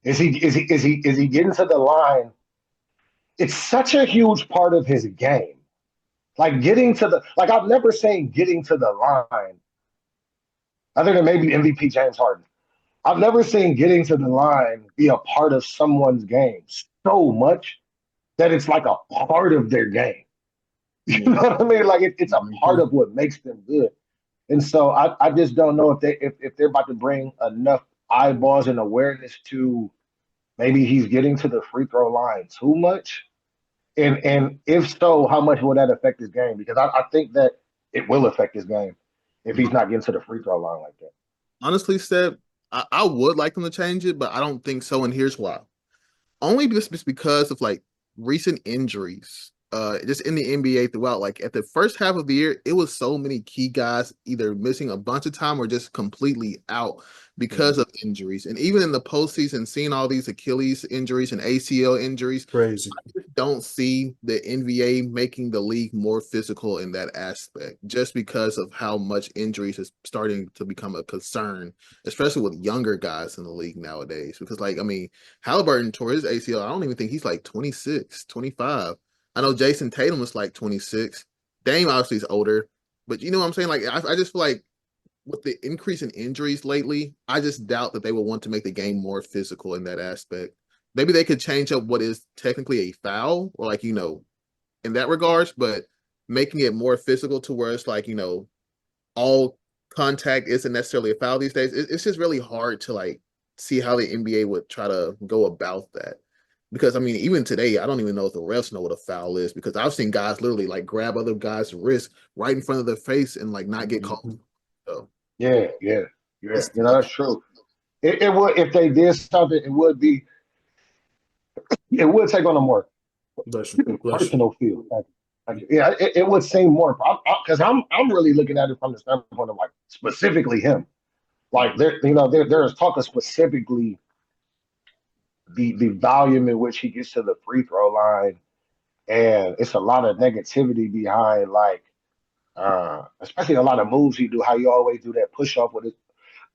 Is he getting to the line? It's such a huge part of his game. Like getting to the like I've never seen getting to the line other than maybe MVP James Harden. I've never seen getting to the line be a part of someone's game so much that it's like a part of their game. You know what I mean? Like it's a part Mhm. of what makes them good. And so I just don't know if they're about to bring enough eyeballs and awareness to maybe he's getting to the free throw line too much. And if so, how much will that affect his game? Because I think that it will affect his game if he's not getting to the free throw line like Honestly, Seb, I would like them to change it, but I don't think so. And here's why. only just because of like recent injuries. Just in the NBA throughout, like at the first half of the year, it was so many key guys either missing a bunch of time or just completely out because of injuries. And even in the postseason, seeing all these Achilles injuries and ACL injuries, Crazy. don't see the NBA making the league more physical in that aspect, just because of how much injuries is starting to become a concern, especially with younger guys in the league nowadays. Because, like, I mean, Halliburton tore his ACL. I don't even think he's like 26, 25. I know Jason Tatum was like 26. Dame obviously is older, but you know what I'm saying? Like, I just feel like with the increase in injuries lately, I just doubt that they will want to make the game more physical in that aspect. Maybe they could change up what is technically a foul, or like, in that regards, but making it more physical to where it's like, all contact isn't necessarily a foul these days. It's just really hard to like see how the NBA would try to go about that. Because I mean, even today, I don't even know if the refs know what a foul is, because I've seen guys literally like grab other guys' wrist right in front of their face and like not get called. So Yeah, yeah, yeah. it's You know, tough. that's true. It would, if they did something, it would take on a more Bless you. Bless you. personal feel. Yeah, it would seem more because I'm really looking at it from the standpoint of like specifically him. Like there's talk of specifically the volume in which he gets to the free throw line, and it's a lot of negativity behind like especially a lot of moves he do. How you always do that push off with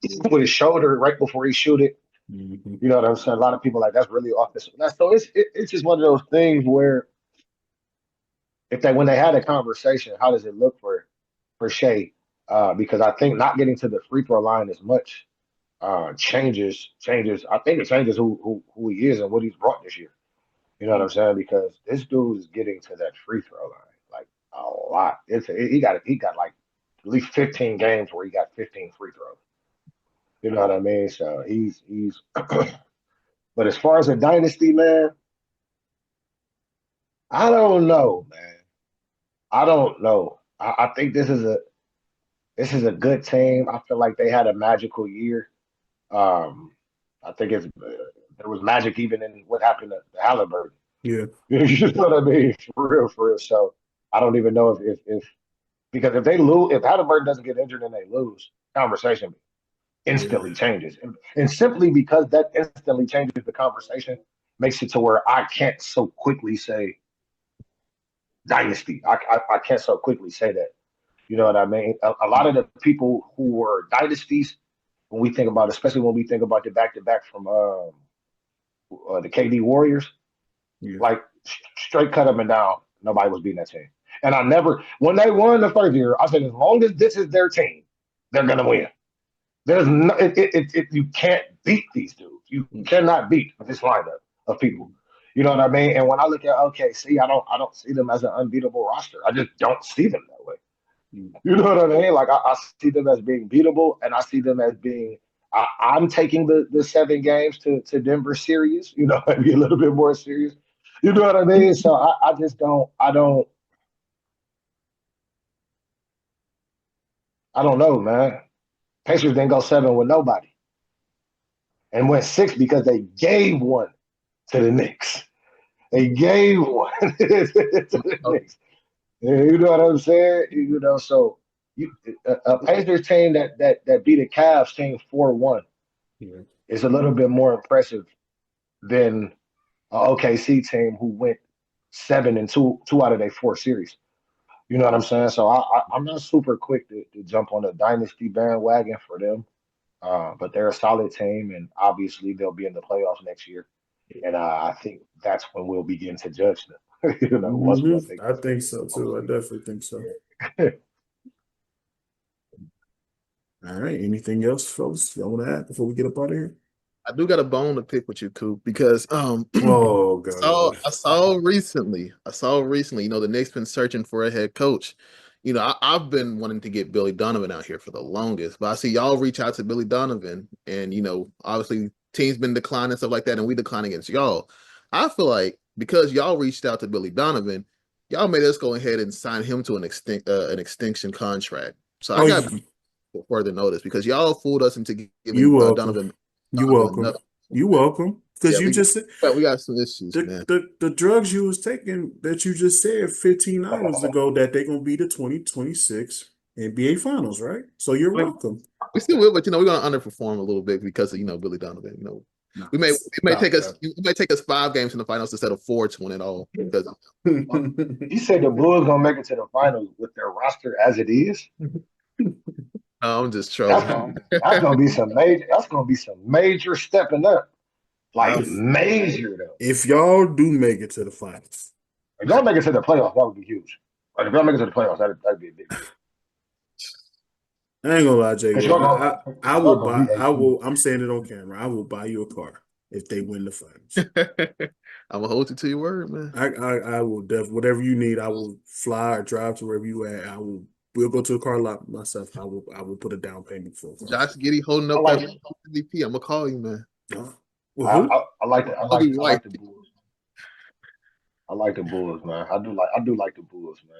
his shoulder right before he shoot it. Mhm. You know what I'm saying? A lot of people like that's really offensive. So it's just one of those things where if they when they had a conversation, how does it look for Shea? Because I think not getting to the free throw line as much changes. I think it changes who he is and what he's brought this year. You know what I'm saying? Because this dude is getting to that free throw line like a lot. He got like at least 15 games where he got 15 free throws. You know what I mean? So he's. But as far as a dynasty, man, I don't know, man. I don't know. I think this is a good team. I feel like they had a magical year. Um, I think there was magic even in what happened to Halliburton. Yeah. You know what I mean? For real. So I don't even know if because if they lose, if Halliburton doesn't get injured and they lose, conversation Yeah. instantly changes, and simply because that instantly changes the conversation, makes it to where I can't so quickly say dynasty. I can't so quickly say that. You know what I mean? A lot of the people who were dynasties, when we think about, especially when we think about the back to back from the KD Warriors, Yeah. like straight cut up and down, nobody was beating that team. And I never, when they won the first year, I said, as long as this is their team, they're gonna win. There's no, you can't beat these dudes. You cannot beat this lineup of people. You know what I mean? And when I look at OKC, I don't see them as an unbeatable roster. I just don't see them that way. You know what I mean? Like I see them as being beatable, and I see them as being. I'm taking the 7 games to Denver serious. You know, maybe a little bit more serious. You know what I mean? So I just don't. I don't know, man. Pacers didn't go 7 with nobody, and went 6 because they gave one to the Knicks. They gave one to the Knicks. You know what I'm saying? So a Pacers team that beat a Cavs team 4-1 Yeah. is a little bit more impressive than a OKC team who went 7-2 out of their 4 series. You know what I'm saying? So I'm not super quick to jump on the dynasty bandwagon for them, but they're a solid team, and obviously they'll be in the playoffs next year. And I think that's when we'll begin to judge them. Once we take I think so too. I definitely think so. yeah. All right. Anything else, fellas? Y'all want to add before we get up out of here? I do got a bone to pick with you, Coop, because Oh saw God. I saw recently. The Knicks been searching for a head coach. I've been wanting to get Billy Donovan out here for the longest, but I see y'all reach out to Billy Donovan, and obviously teams been declining stuff like that, and we decline against y'all. I feel like because y'all reached out to Billy Donovan, y'all made us go ahead and sign him to an extinction contract. So I Oh, got further notice because y'all fooled us into you giving welcome. Donovan You Donovan welcome. another You contract. welcome. Because Yeah, you just said we got some issues, man. the drugs you was taking that you just said 15 hours ago that they're gonna be the 2026 NBA Finals, right? So you're I mean, welcome. we still will, but we're gonna underperform a little bit because of Billy Donovan. No, It may stop take us 5 games in the finals instead of 4 to win it all. Because that. You said the Bulls gonna make it to the finals with their roster as it is. I'm just That's trolling. gonna that's gonna be some major. That's gonna be some major stepping up, like if major though. if y'all do make it to the finals, If y'all make it to the playoffs, that would be huge. Like if y'all make it to the playoffs, that'd be a big deal. I ain't gonna lie, J. Cause Will. y'all gonna, I cause will y'all gonna buy. be 18. I'm saying it on camera. I will buy you a car if they win the finals. I'm gonna hold you to your word, man. I will definitely whatever you need. I will fly or drive to wherever you at. I will. We'll go to a car lot myself. I will put a down payment for it. Josh Giddey holding I up that like MVP. I'm gonna call you, man. Well, who? Kobe I White. like the Bulls. I like the Bulls, man. I do like the Bulls, man.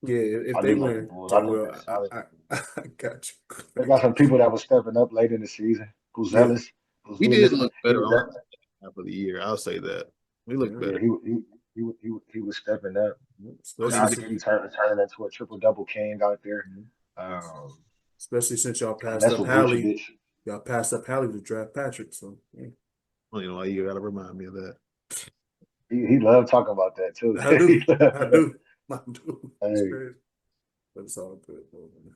Yeah, if I they do like the win, Bulls. J. I think they're Will, solid. I got you. They got some people that were stepping up late in the season. Yeah, We did Puzelis, look he better was on that. half of the year. I'll say that. We look yeah. Yeah, better. he was stepping up. We didn't Especially Josh get Giddey turning into a triple double king out there. Um, especially since y'all and passed that's up with Hallie. Vucevic. Y'all passed up Hallie to draft Patrick. So yeah. why you gotta remind me of that. He loved talking about that too. I do. I do. I do. It's Hey, crazy. But it's all good, though, man.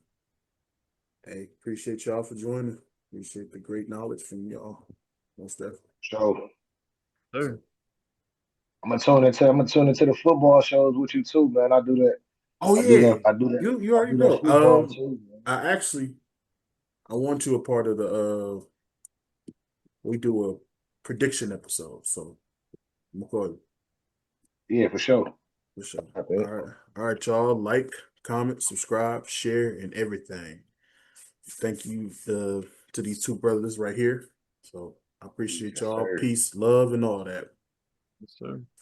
Hey, appreciate y'all for joining. Appreciate the great knowledge from y'all. Most definitely. so Sure. I'm gonna tune into the football shows with you too, man. Oh yeah. You I already do that know. football too, man. I actually I want you a part of the we do a prediction episode. So I'm gonna call you Yeah, for sure. for sure. I bet. All right. All right, y'all. Like, comment, subscribe, share, and everything. Thank you to these two brothers right here. So I appreciate Yes, y'all. sir. Peace, love, and all that. Yes, sir.